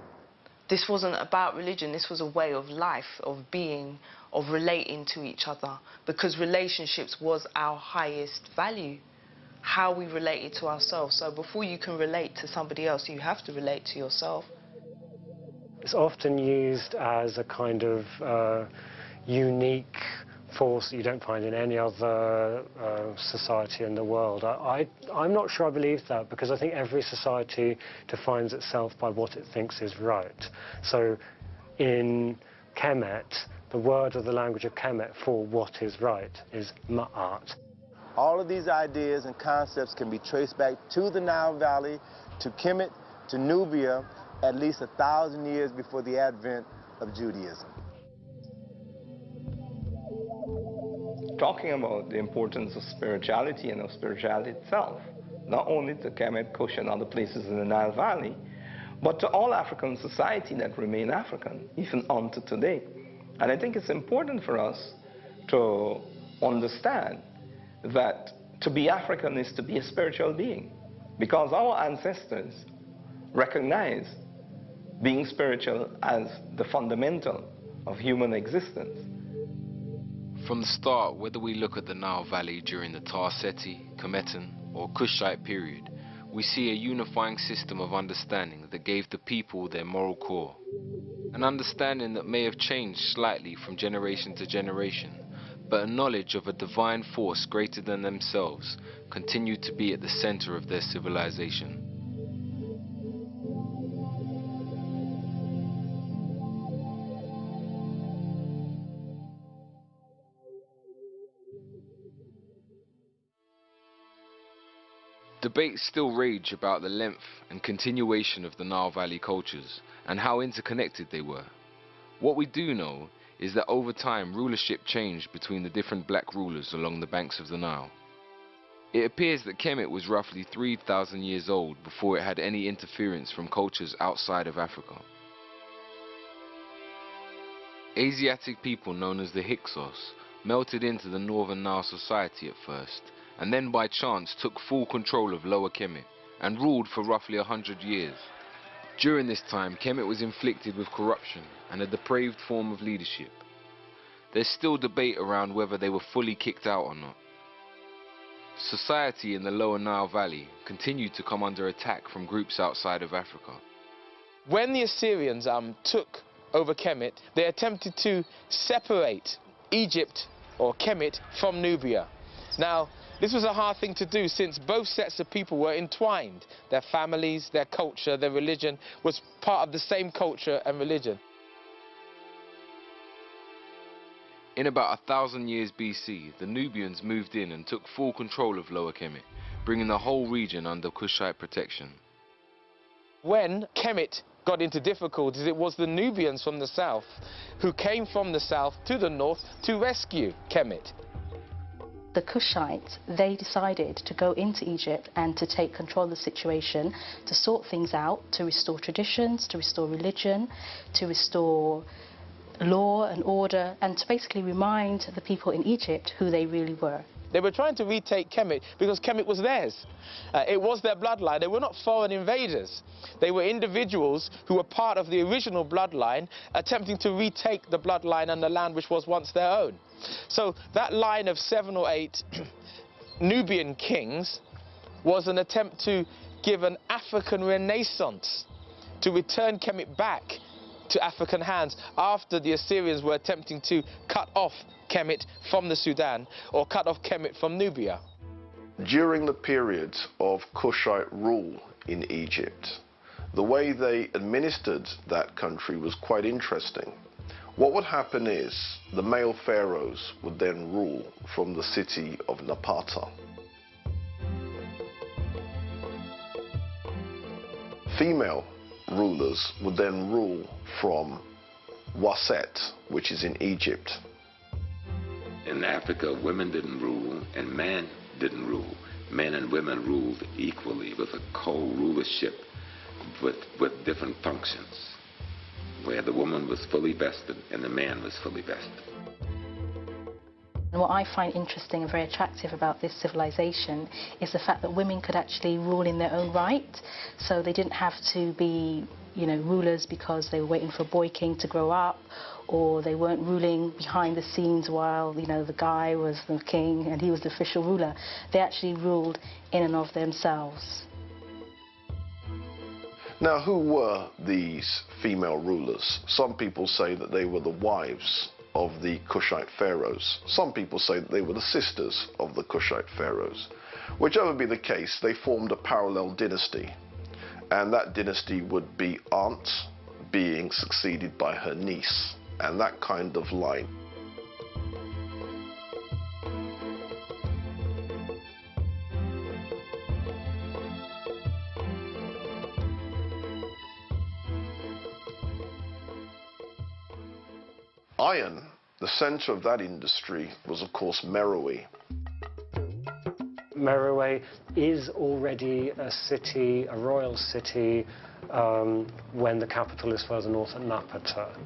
Speaker 11: This wasn't about religion, this was a way of life, of being, of relating to each other, because relationships was our highest value, how we related to ourselves. So before you can relate to somebody else, you have to relate to yourself.
Speaker 4: It's often used as a kind of unique force that you don't find in any other society in the world. I'm not sure I believe that, because I think every society defines itself by what it thinks is right. So in Kemet, the word of the language of Kemet for what is right is Ma'at.
Speaker 10: All of these ideas and concepts can be traced back to the Nile Valley, to Kemet, to Nubia, at least 1,000 years before the advent of Judaism.
Speaker 5: Talking about the importance of spirituality and of spirituality itself, not only to Kemet, Kush, and other places in the Nile Valley, but to all African society that remain African, even unto today. And I think it's important for us to understand that to be African is to be a spiritual being, because our ancestors recognized being spiritual as the fundamental of human existence.
Speaker 1: From the start, whether we look at the Nile Valley during the Tarseti, Kemetan, or Kushite period, we see a unifying system of understanding that gave the people their moral core. An understanding that may have changed slightly from generation to generation, but a knowledge of a divine force greater than themselves continued to be at the center of their civilization. Debates still rage about the length and continuation of the Nile Valley cultures and how interconnected they were. What we do know is that over time rulership changed between the different black rulers along the banks of the Nile. It appears that Kemet was roughly 3,000 years old before it had any interference from cultures outside of Africa. Asiatic people known as the Hyksos melted into the Northern Nile society at first, and then by chance took full control of Lower Kemet and ruled for roughly 100 years. During this time, Kemet was inflicted with corruption and a depraved form of leadership. There's still debate around whether they were fully kicked out or not. Society in the Lower Nile Valley continued to come under attack from groups outside of Africa.
Speaker 6: When the Assyrians took over Kemet, they attempted to separate Egypt, or Kemet, from Nubia. Now, this was a hard thing to do, since both sets of people were entwined. Their families, their culture, their religion was part of the same culture and religion.
Speaker 1: In about 1,000 years BC, the Nubians moved in and took full control of Lower Kemet, bringing the whole region under Kushite protection.
Speaker 6: When Kemet got into difficulties, it was the Nubians from the south who came from the south to the north to rescue Kemet.
Speaker 7: The Kushites, they decided to go into Egypt and to take control of the situation, to sort things out, to restore traditions, to restore religion, to restore law and order, and to basically remind the people in Egypt who they really were.
Speaker 6: They were trying to retake Kemet because Kemet was theirs. It was their bloodline. They were not foreign invaders. They were individuals who were part of the original bloodline, attempting to retake the bloodline and the land which was once their own. So that line of 7 or 8 Nubian kings was an attempt to give an African renaissance, to return Kemet back to African hands after the Assyrians were attempting to cut off Kemet from the Sudan, or cut off Kemet from Nubia.
Speaker 2: During the period of Kushite rule in Egypt, the way they administered that country was quite interesting. What would happen is the male pharaohs would then rule from the city of Napata. Female rulers would then rule from Waset, which is in Egypt.
Speaker 12: In Africa, women didn't rule and men didn't rule. Men and women ruled equally with a co-rulership with different functions, where the woman was fully vested and the man was fully vested.
Speaker 7: And what I find interesting and very attractive about this civilization is the fact that women could actually rule in their own right. So they didn't have to be, rulers because they were waiting for a boy king to grow up, or they weren't ruling behind the scenes while, the guy was the king and he was the official ruler. They actually ruled in and of themselves.
Speaker 2: Now, who were these female rulers? Some people say that they were the wives of the Kushite pharaohs. Some people say that they were the sisters of the Kushite pharaohs. Whichever be the case, they formed a parallel dynasty. And that dynasty would be aunt being succeeded by her niece, and that kind of line. Iron, the center of that industry, was of course Meroe.
Speaker 4: Meroe is already a city, a royal city, when the capital is further north at Napata.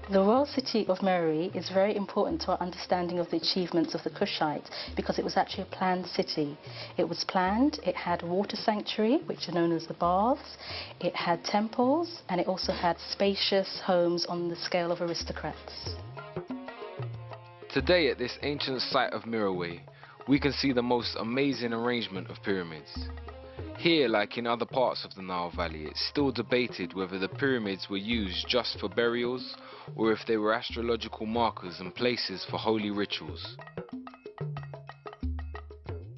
Speaker 7: The royal city of Meroe is very important to our understanding of the achievements of the Kushites because it was actually a planned city. It was planned, it had a water sanctuary, which are known as the baths, it had temples, and it also had spacious homes on the scale of aristocrats.
Speaker 1: Today at this ancient site of Meroe, we can see the most amazing arrangement of pyramids. Here, like in other parts of the Nile Valley, it's still debated whether the pyramids were used just for burials or if they were astrological markers and places for holy rituals.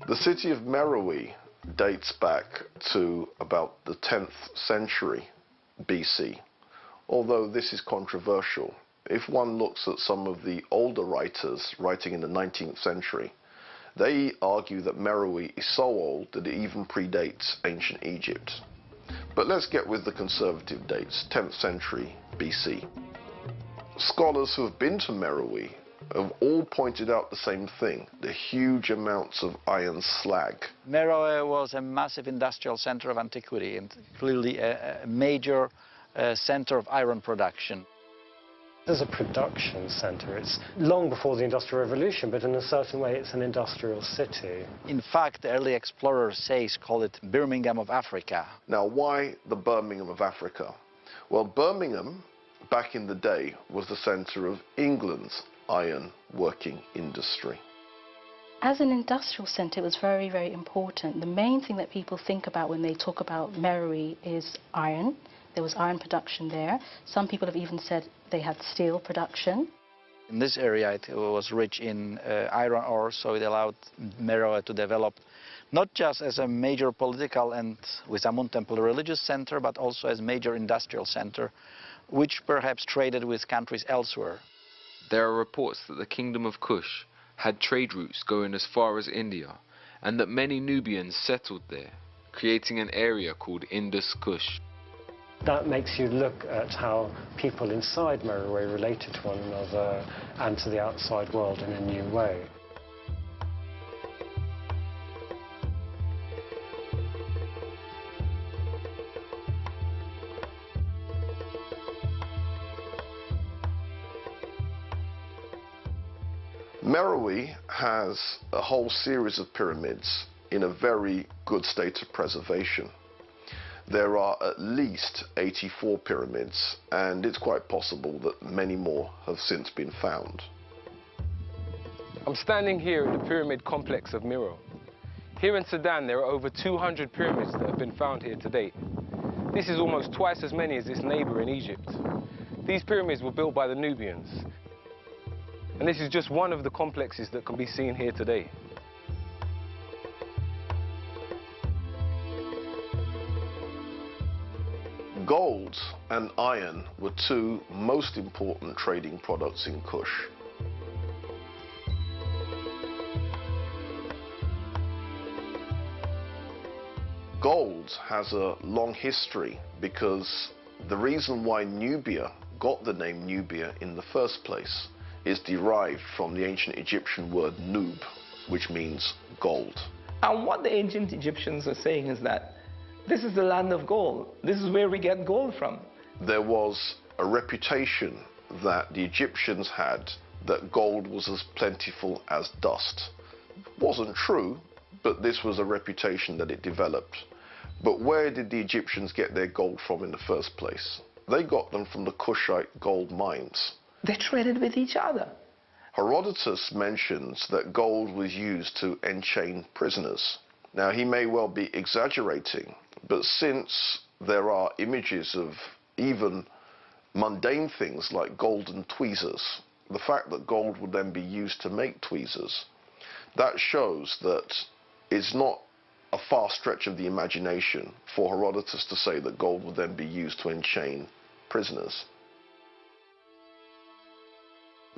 Speaker 2: The city of Meroe dates back to about the 10th century BC, although this is controversial. If one looks at some of the older writers writing in the 19th century, they argue that Meroe is so old that it even predates ancient Egypt. But let's get with the conservative dates, 10th century BC. Scholars who have been to Meroe have all pointed out the same thing, the huge amounts of iron slag.
Speaker 3: Meroe was a massive industrial center of antiquity and clearly a major center of iron production.
Speaker 4: As a production center, it's long before the Industrial Revolution, but in a certain way it's an industrial city.
Speaker 3: In fact, the early explorers call it Birmingham of Africa.
Speaker 2: Now, why the Birmingham of Africa? Well, Birmingham, back in the day, was the center of England's iron working industry.
Speaker 7: As an industrial center, it was very, very important. The main thing that people think about when they talk about Meroe is iron. There was iron production there. Some people have even said they had steel production.
Speaker 3: In this area, it was rich in iron ore, so it allowed Meroe to develop not just as a major political and, with Amun Temple, religious center, but also as a major industrial center, which perhaps traded with countries elsewhere.
Speaker 1: There are reports that the kingdom of Kush had trade routes going as far as India, and that many Nubians settled there, creating an area called Indus Kush.
Speaker 4: That makes you look at how people inside Meroe related to one another and to the outside world in a new way.
Speaker 2: Meroe has a whole series of pyramids in a very good state of preservation. There are at least 84 pyramids, and it's quite possible that many more have since been found.
Speaker 6: I'm standing here in the pyramid complex of Meroe. Here in Sudan, there are over 200 pyramids that have been found here to date. This is almost twice as many as its neighbor in Egypt. These pyramids were built by the Nubians. And this is just one of the complexes that can be seen here today.
Speaker 2: Gold and iron were two most important trading products in Kush. Gold has a long history because the reason why Nubia got the name Nubia in the first place is derived from the ancient Egyptian word nub, which means gold.
Speaker 5: And what the ancient Egyptians are saying is that this is the land of gold. This is where we get gold from.
Speaker 2: There was a reputation that the Egyptians had that gold was as plentiful as dust. Wasn't true, but this was a reputation that it developed. But where did the Egyptians get their gold from in the first place? They got them from the Kushite gold mines.
Speaker 5: They traded with each other.
Speaker 2: Herodotus mentions that gold was used to enchain prisoners. Now, he may well be exaggerating, but since there are images of even mundane things like golden tweezers, the fact that gold would then be used to make tweezers, that shows that it's not a far stretch of the imagination for Herodotus to say that gold would then be used to enchain prisoners.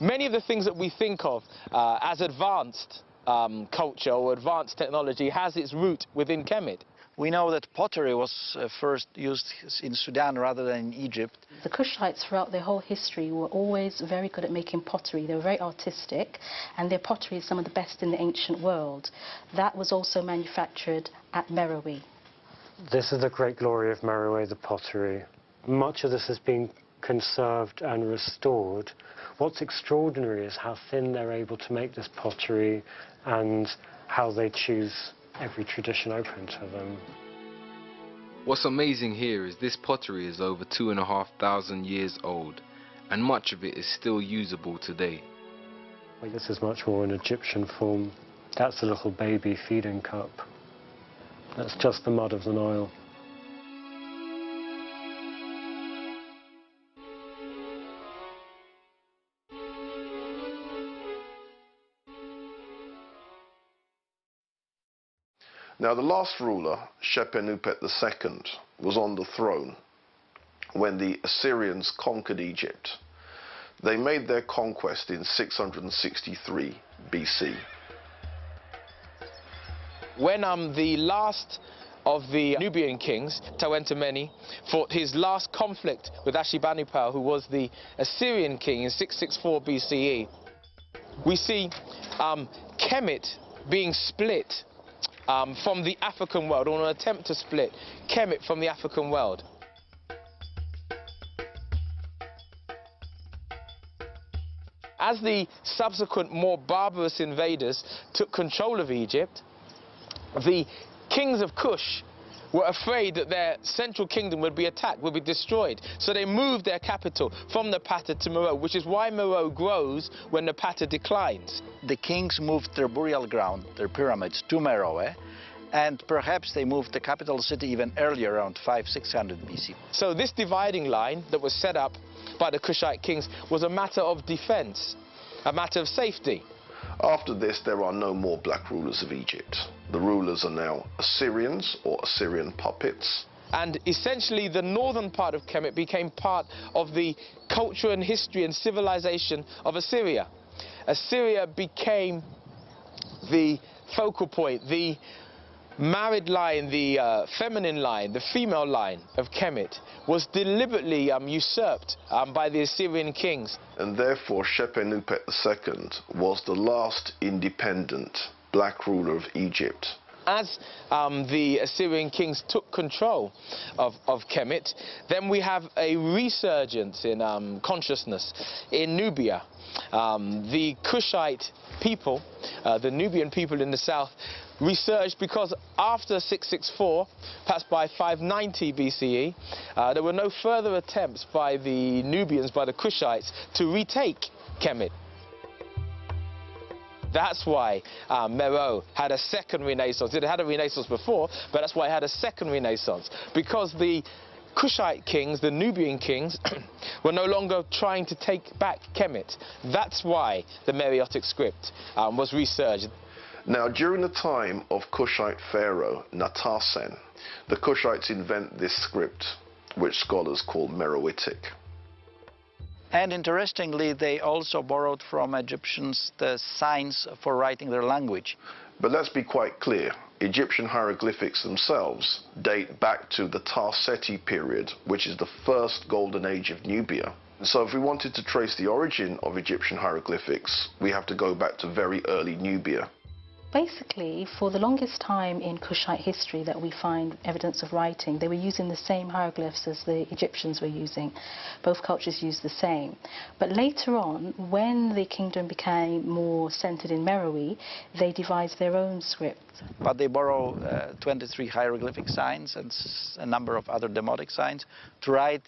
Speaker 6: Many of the things that we think of as advanced culture or advanced technology has its root within Kemet.
Speaker 3: We know that pottery was first used in Sudan rather than in Egypt.
Speaker 7: The Kushites throughout their whole history were always very good at making pottery. They were very artistic, and their pottery is some of the best in the ancient world. That was also manufactured at Meroe.
Speaker 4: This is the great glory of Meroe, the pottery. Much of this has been conserved and restored. What's extraordinary is how thin they're able to make this pottery and how they choose every tradition open to them.
Speaker 1: What's amazing here is this pottery is over 2,500 years old, and much of it is still usable today.
Speaker 4: This is much more an Egyptian form. That's a little baby feeding cup. That's just the mud of the Nile.
Speaker 2: Now, the last ruler, Shepenupet II, was on the throne when the Assyrians conquered Egypt. They made their conquest in 663 BC.
Speaker 6: When the last of the Nubian kings, Tawentameni, fought his last conflict with Ashurbanipal, who was the Assyrian king in 664 BCE, we see Kemet being split from the African world, or an attempt to split Kemet from the African world. As the subsequent more barbarous invaders took control of Egypt, the kings of Kush were afraid that their central kingdom would be attacked, would be destroyed. So they moved their capital from Napata to Meroe, which is why Meroe grows when Napata declines.
Speaker 3: The kings moved their burial ground, their pyramids, to Meroe, and perhaps they moved the capital city even earlier, around 500–600 BC.
Speaker 6: So this dividing line that was set up by the Kushite kings was a matter of defense, a matter of safety.
Speaker 2: After this, there are no more black rulers of Egypt. The rulers are now Assyrians or Assyrian puppets.
Speaker 6: And essentially the northern part of Kemet became part of the culture and history and civilization of Assyria. Assyria became the focal point, the married line, the feminine line, the female line of Kemet was deliberately usurped by the Assyrian kings.
Speaker 2: And therefore Shepenupet II was the last independent black ruler of Egypt.
Speaker 6: As the Assyrian kings took control of Kemet, then we have a resurgence in consciousness in Nubia. The Kushite people, the Nubian people in the south, resurged because after 664, perhaps by 590 BCE, there were no further attempts by the Nubians, by the Kushites, to retake Kemet. That's why Meroe had a second renaissance. It had a renaissance before, but that's why it had a second renaissance, because the Kushite kings, the Nubian kings, were no longer trying to take back Kemet. That's why the Meroitic script was resurged.
Speaker 2: Now, during the time of Kushite pharaoh Natasen, the Kushites invent this script. which scholars call Meroitic.
Speaker 3: And interestingly, they also borrowed from Egyptians the signs for writing their language.
Speaker 2: But let's be quite clear, Egyptian hieroglyphics themselves date back to the Tarseti period, which is the first golden age of Nubia. So if we wanted to trace the origin of Egyptian hieroglyphics, we have to go back to very early Nubia.
Speaker 7: Basically, for the longest time in Kushite history that we find evidence of writing, they were using the same hieroglyphs as the Egyptians were using. Both cultures used the same. But later on, when the kingdom became more centered in Meroe, they devised their own script.
Speaker 3: But they borrow 23 hieroglyphic signs and a number of other demotic signs to write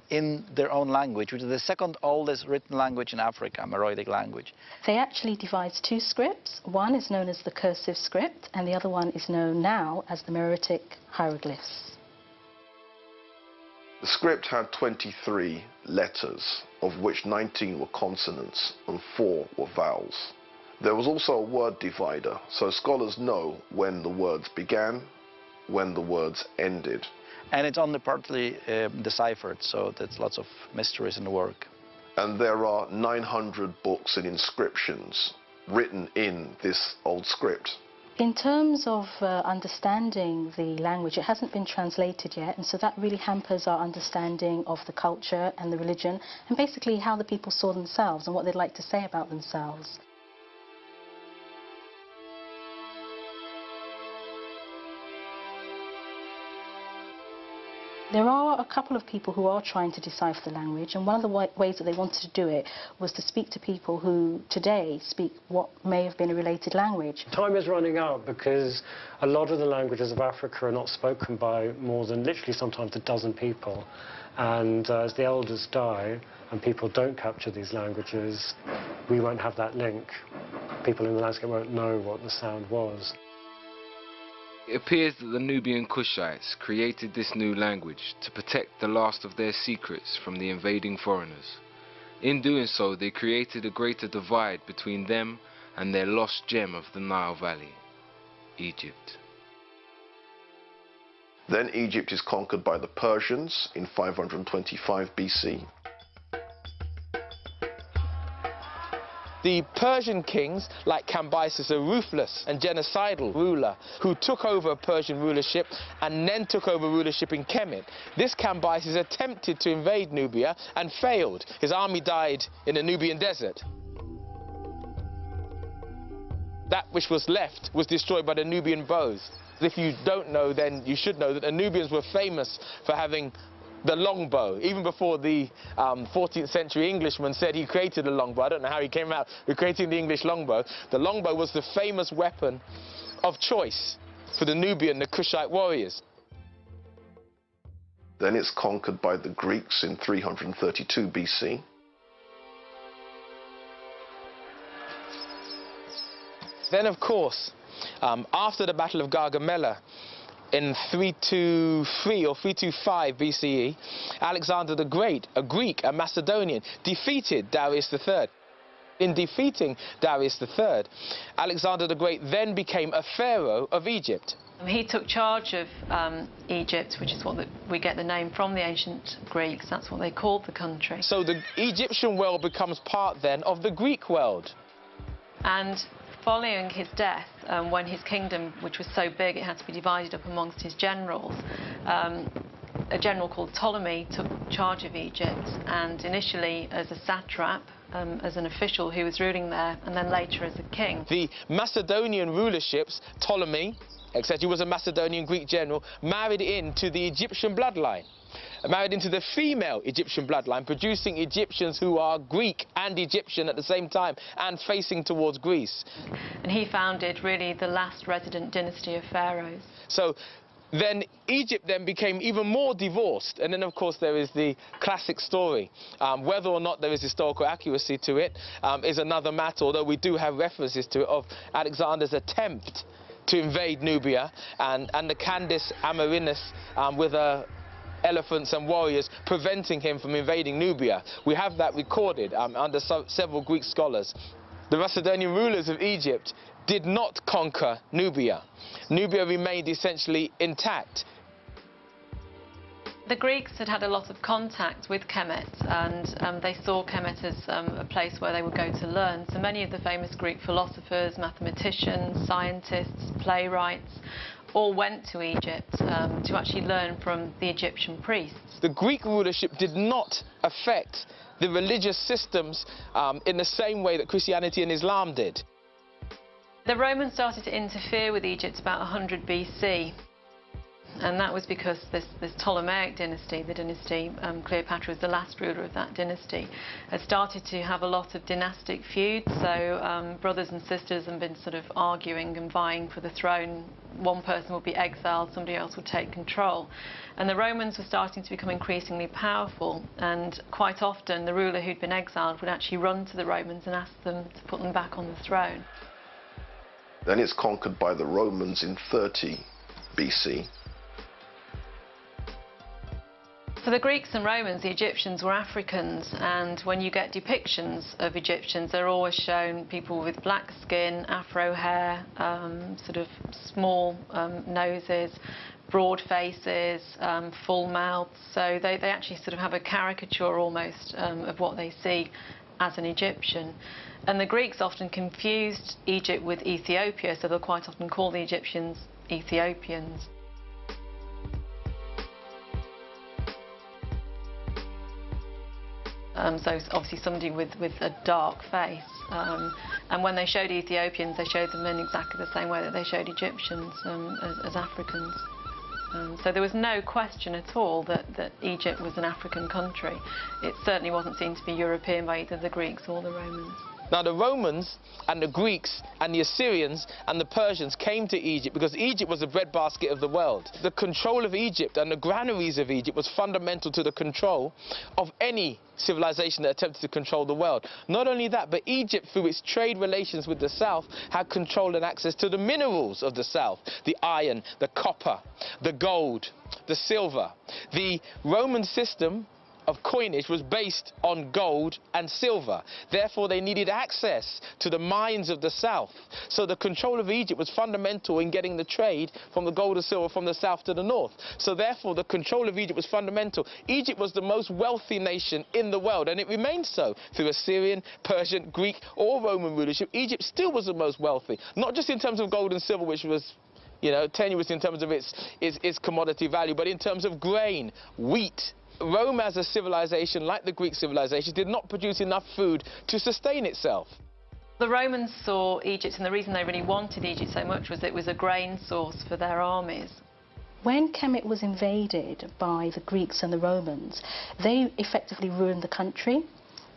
Speaker 3: in their own language, which is the second oldest written language in Africa, Meroitic language.
Speaker 7: They actually devised two scripts. One is known as the cursive script, and the other one is known now as the Meroitic hieroglyphs.
Speaker 2: The script had 23 letters, of which 19 were consonants and 4 were vowels. There was also a word divider, so scholars know when the words began, when the words ended.
Speaker 3: And it's only partly deciphered, so there's lots of mysteries in the work.
Speaker 2: And there are 900 books and inscriptions written in this old script.
Speaker 7: In terms of understanding the language, it hasn't been translated yet, and so that really hampers our understanding of the culture and the religion, and basically how the people saw themselves and what they'd like to say about themselves. There are a couple of people who are trying to decipher the language, and one of the ways that they wanted to do it was to speak to people who today speak what may have been a related language.
Speaker 4: Time is running out because a lot of the languages of Africa are not spoken by more than literally sometimes a dozen people. And as the elders die and people don't capture these languages, we won't have that link. People in the landscape won't know what the sound was.
Speaker 1: It appears that the Nubian Kushites created this new language to protect the last of their secrets from the invading foreigners. In doing so, they created a greater divide between them and their lost gem of the Nile Valley, Egypt.
Speaker 2: Then Egypt is conquered by the Persians in 525 BC.
Speaker 6: The Persian kings, like Cambyses, a ruthless and genocidal ruler who took over Persian rulership and then took over rulership in Kemet. This Cambyses attempted to invade Nubia and failed. His army died in the Nubian desert. That which was left was destroyed by the Nubian bows. If you don't know, then you should know that the Nubians were famous for having the longbow. Even before the 14th century Englishman said he created the longbow. I don't know how he came out with creating the English longbow. The longbow was the famous weapon of choice for the Nubian, the Kushite warriors.
Speaker 2: Then it's conquered by the Greeks in 332 BC.
Speaker 6: Then, of course, after the Battle of Gargamella, in 323 or 325 BCE, Alexander the Great, a Greek, a Macedonian, defeated Darius III. In defeating Darius III, Alexander the Great then became a pharaoh of Egypt.
Speaker 9: He took charge of Egypt, which is what we get the name from the ancient Greeks. That's what they called the country.
Speaker 6: So the Egyptian world becomes part then of the Greek world.
Speaker 9: And following his death, when his kingdom, which was so big it had to be divided up amongst his generals, a general called Ptolemy took charge of Egypt, and initially as a satrap, as an official who was ruling there, and then later as a king.
Speaker 6: The Macedonian rulerships, Ptolemy, etc., who was a Macedonian Greek general, married into the Egyptian bloodline. Married into the female Egyptian bloodline, producing Egyptians who are Greek and Egyptian at the same time and facing towards Greece.
Speaker 9: And he founded really the last resident dynasty of pharaohs.
Speaker 6: So then Egypt then became even more divorced, and then of course there is the classic story. Whether or not there is historical accuracy to it is another matter, although we do have references to it of Alexander's attempt to invade Nubia and the Candace Amerinus with elephants and warriors preventing him from invading Nubia. We have that recorded under several Greek scholars. The Macedonian rulers of Egypt did not conquer Nubia. Nubia remained essentially intact.
Speaker 9: The Greeks had had a lot of contact with Kemet, and they saw Kemet as a place where they would go to learn. So many of the famous Greek philosophers, mathematicians, scientists, playwrights all went to Egypt to actually learn from the Egyptian priests.
Speaker 6: The Greek rulership did not affect the religious systems in the same way that Christianity and Islam did.
Speaker 9: The Romans started to interfere with Egypt about 100 BC. And that was because this Ptolemaic dynasty, the dynasty Cleopatra was the last ruler of that dynasty, had started to have a lot of dynastic feuds. So brothers and sisters had been sort of arguing and vying for the throne. One person would be exiled, somebody else would take control. And the Romans were starting to become increasingly powerful, and quite often the ruler who'd been exiled would actually run to the Romans and ask them to put them back on the throne.
Speaker 2: Then it's conquered by the Romans in 30 BC.
Speaker 9: For the Greeks and Romans, the Egyptians were Africans, and when you get depictions of Egyptians, they're always shown people with black skin, afro hair, sort of small noses, broad faces, full mouths. So they actually sort of have a caricature almost of what they see as an Egyptian. And the Greeks often confused Egypt with Ethiopia, so they'll quite often call the Egyptians Ethiopians. So obviously somebody with a dark face. And when they showed Ethiopians, they showed them in exactly the same way that they showed Egyptians as Africans. So there was no question at all that Egypt was an African country. It certainly wasn't seen to be European by either the Greeks or the Romans.
Speaker 6: Now, the Romans and the Greeks and the Assyrians and the Persians came to Egypt because Egypt was the breadbasket of the world. The control of Egypt and the granaries of Egypt was fundamental to the control of any civilization that attempted to control the world. Not only that, but Egypt, through its trade relations with the South, had control and access to the minerals of the South. The iron, the copper, the gold, the silver. The Roman system of coinage was based on gold and silver. Therefore, they needed access to the mines of the South. So the control of Egypt was fundamental in getting the trade from the gold and silver from the South to the North. So therefore, the control of Egypt was fundamental. Egypt was the most wealthy nation in the world, and it remained so through Assyrian, Persian, Greek, or Roman rulership. Egypt still was the most wealthy, not just in terms of gold and silver, which was, you know, tenuous in terms of its commodity value, but in terms of grain, wheat. Rome as a civilization, like the Greek civilization, did not produce enough food to sustain itself.
Speaker 9: The Romans saw Egypt, and the reason they really wanted Egypt so much was it was a grain source for their armies.
Speaker 7: When Kemet was invaded by the Greeks and the Romans, they effectively ruined the country.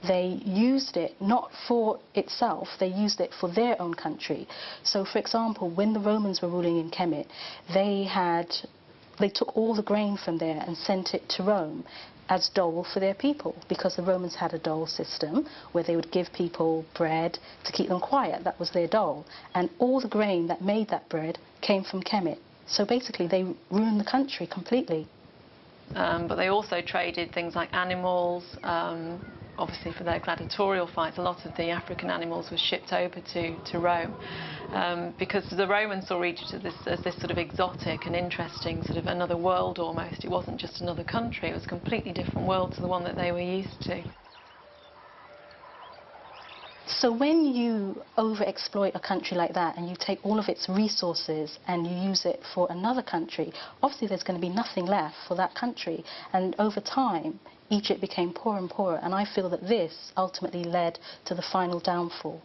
Speaker 7: They used it not for itself, they used it for their own country. So, for example, when the Romans were ruling in Kemet, they took all the grain from there and sent it to Rome as dole for their people, because the Romans had a dole system where they would give people bread to keep them quiet. That was their dole. And all the grain that made that bread came from Kemet. So basically they ruined the country completely.
Speaker 9: But they also traded things like animals, obviously for their gladiatorial fights. A lot of the African animals were shipped over to Rome, because the Romans saw Egypt as this sort of exotic and interesting, sort of another world almost. It wasn't just another country, it was a completely different world to the one that they were used to.
Speaker 7: So when you overexploit a country like that and you take all of its resources and you use it for another country, obviously there's going to be nothing left for that country. And over time, Egypt became poorer and poorer, and I feel that this ultimately led to the final downfall.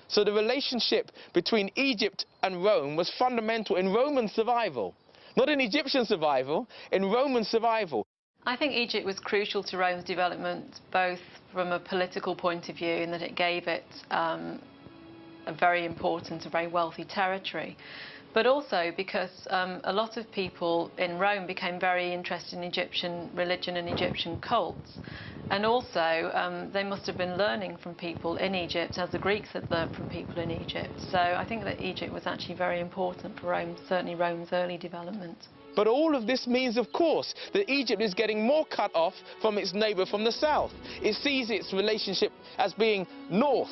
Speaker 6: So the relationship between Egypt and Rome was fundamental in Roman survival. Not in Egyptian survival, in Roman survival.
Speaker 9: I think Egypt was crucial to Rome's development, both from a political point of view, in that it gave it a very important, a very wealthy territory, but also because a lot of people in Rome became very interested in Egyptian religion and Egyptian cults. And also, they must have been learning from people in Egypt, as the Greeks had learned from people in Egypt. So I think that Egypt was actually very important for Rome, certainly Rome's early development.
Speaker 6: But all of this means, of course, that Egypt is getting more cut off from its neighbour from the south. It sees its relationship as being north.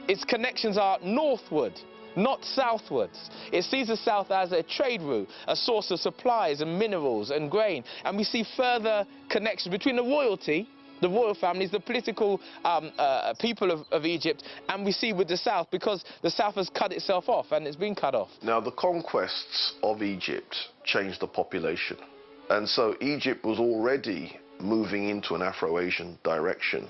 Speaker 6: Its connections are northward. not southwards. It sees the south as a trade route, a source of supplies and minerals and grain. And we see further connections between the royalty, the royal families, the political people of Egypt, and we see with the south, because the south has cut itself off, and it's been cut off.
Speaker 2: Now, the conquests of Egypt changed the population. And so Egypt was already moving into an Afro-Asian direction.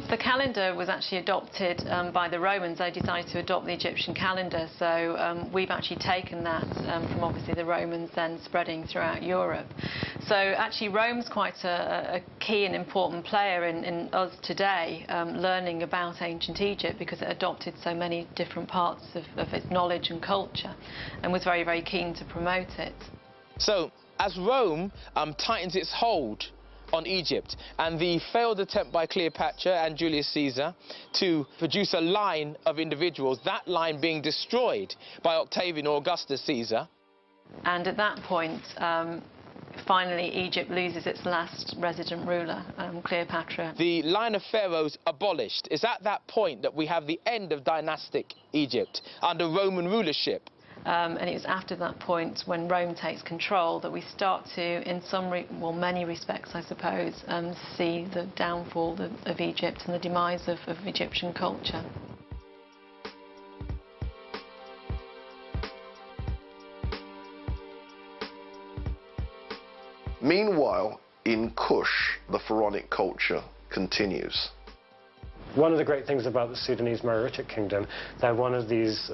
Speaker 9: The calendar was actually adopted by the Romans. They decided to adopt the Egyptian calendar, so we've actually taken that from obviously the Romans, then spreading throughout Europe. So actually Rome's quite a key and important player in us today learning about ancient Egypt, because it adopted so many different parts of its knowledge and culture and was very, very keen to promote it.
Speaker 6: So as Rome tightens its hold on Egypt, and the failed attempt by Cleopatra and Julius Caesar to produce a line of individuals, that line being destroyed by Octavian or Augustus Caesar.
Speaker 9: And at that point, finally Egypt loses its last resident ruler, Cleopatra.
Speaker 6: The line of pharaohs abolished. It's at that point that we have the end of dynastic Egypt under Roman rulership.
Speaker 9: And it was after that point, when Rome takes control, that we start to, in many respects, I suppose, see the downfall of Egypt and the demise of Egyptian culture.
Speaker 2: Meanwhile, in Kush, the pharaonic culture continues.
Speaker 4: One of the great things about the Sudanese Meroitic Kingdom, they're one of these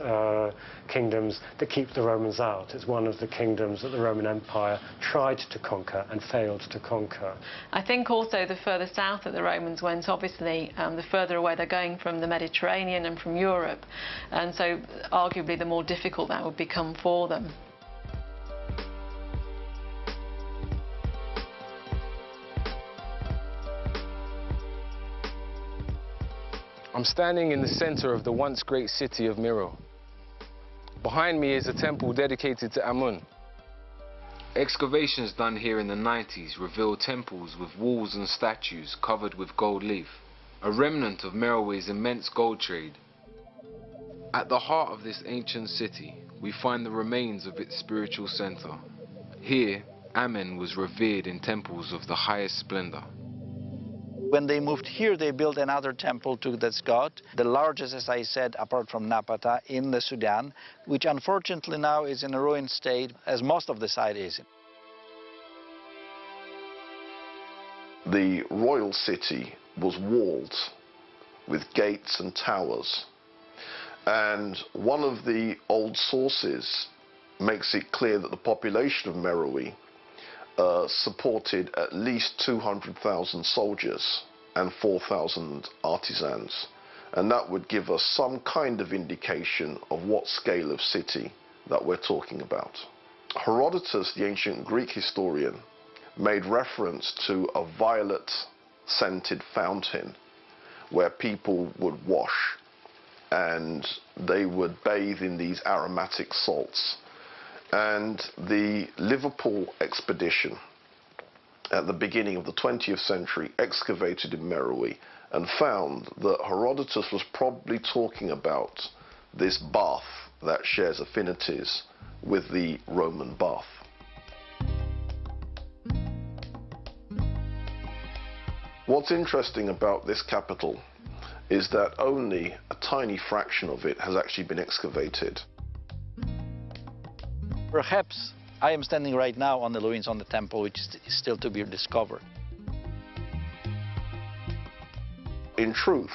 Speaker 4: kingdoms that keep the Romans out. It's one of the kingdoms that the Roman Empire tried to conquer and failed to conquer.
Speaker 9: I think also the further south that the Romans went, obviously, the further away they're going from the Mediterranean and from Europe, and so arguably the more difficult that would become for them.
Speaker 1: I'm standing in the center of the once great city of Miro. Behind me is a temple dedicated to Amun. Excavations done here in the 90s reveal temples with walls and statues covered with gold leaf, a remnant of Merowe's immense gold trade. At the heart of this ancient city, we find the remains of its spiritual center. Here, Amen was revered in temples of the highest splendor.
Speaker 3: When they moved here, they built another temple to this god, the largest, as I said, apart from Napata, in the Sudan, which unfortunately now is in a ruined state, as most of the site is.
Speaker 2: The royal city was walled with gates and towers. And one of the old sources makes it clear that the population of Meroe supported at least 200,000 soldiers and 4,000 artisans. And that would give us some kind of indication of what scale of city that we're talking about. Herodotus, the ancient Greek historian, made reference to a violet-scented fountain where people would wash and they would bathe in these aromatic salts. And the Liverpool expedition at the beginning of the 20th century excavated in Meroe and found that Herodotus was probably talking about this bath that shares affinities with the Roman bath. What's interesting about this capital is that only a tiny fraction of it has actually been excavated.
Speaker 3: Perhaps I am standing right now on the ruins on the temple, which is still to be discovered.
Speaker 2: In truth,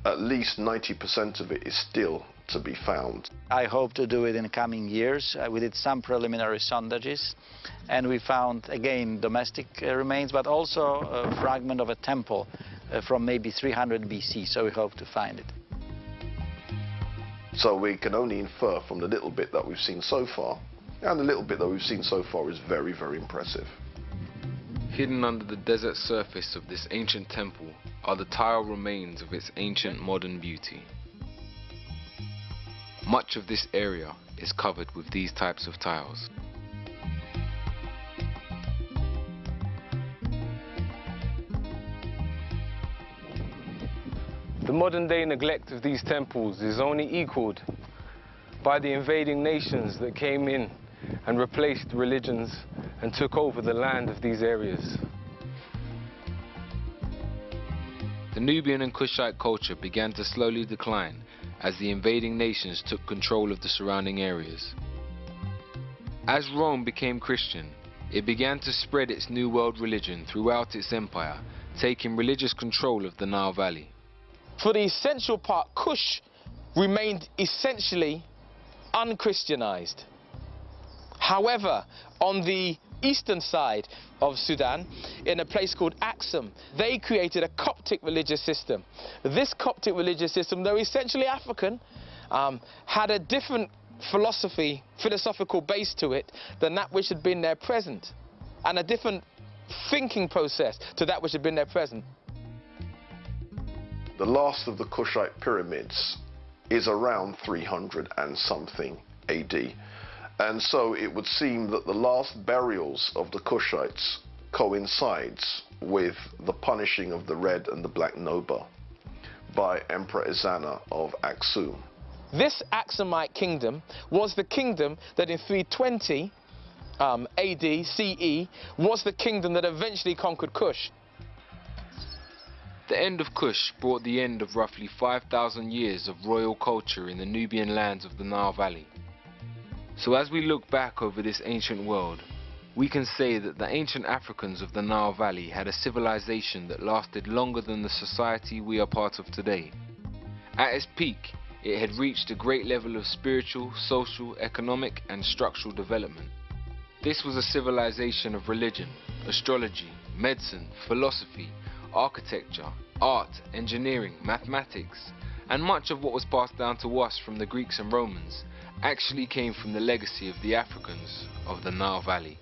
Speaker 2: at least 90% of it is still to be found.
Speaker 3: I hope to do it in the coming years. We did some preliminary sondages, and we found, again, domestic remains, but also a fragment of a temple from maybe 300 BC, so we hope to find it.
Speaker 2: So we can only infer from the little bit that we've seen so far, and the little bit that we've seen so far is very, very impressive.
Speaker 1: Hidden under the desert surface of this ancient temple are the tile remains of its ancient modern beauty. Much of this area is covered with these types of tiles.
Speaker 6: The modern day neglect of these temples is only equaled by the invading nations that came in and replaced religions and took over the land of these areas.
Speaker 1: The Nubian and Kushite culture began to slowly decline as the invading nations took control of the surrounding areas. As Rome became Christian, it began to spread its New World religion throughout its empire, taking religious control of the Nile Valley.
Speaker 6: For the essential part, Kush remained essentially unchristianized. However, on the eastern side of Sudan, in a place called Aksum, they created a Coptic religious system. This Coptic religious system, though essentially African, had a different philosophical base to it than that which had been there present, and a different thinking process to that which had been there present.
Speaker 2: The last of the Kushite pyramids is around 300 and something AD. And so it would seem that the last burials of the Kushites coincides with the punishing of the Red and the Black Noba by Emperor Ezana of Aksum.
Speaker 6: This Aksumite kingdom was the kingdom that in 320 AD, CE, was the kingdom that eventually conquered Kush.
Speaker 1: The end of Kush brought the end of roughly 5,000 years of royal culture in the Nubian lands of the Nile Valley. So as we look back over this ancient world, we can say that the ancient Africans of the Nile Valley had a civilization that lasted longer than the society we are part of today. At its peak, it had reached a great level of spiritual, social, economic and structural development. This was a civilization of religion, astrology, medicine, philosophy, architecture, art, engineering, mathematics, and much of what was passed down to us from the Greeks and Romans actually came from the legacy of the Africans of the Nile Valley.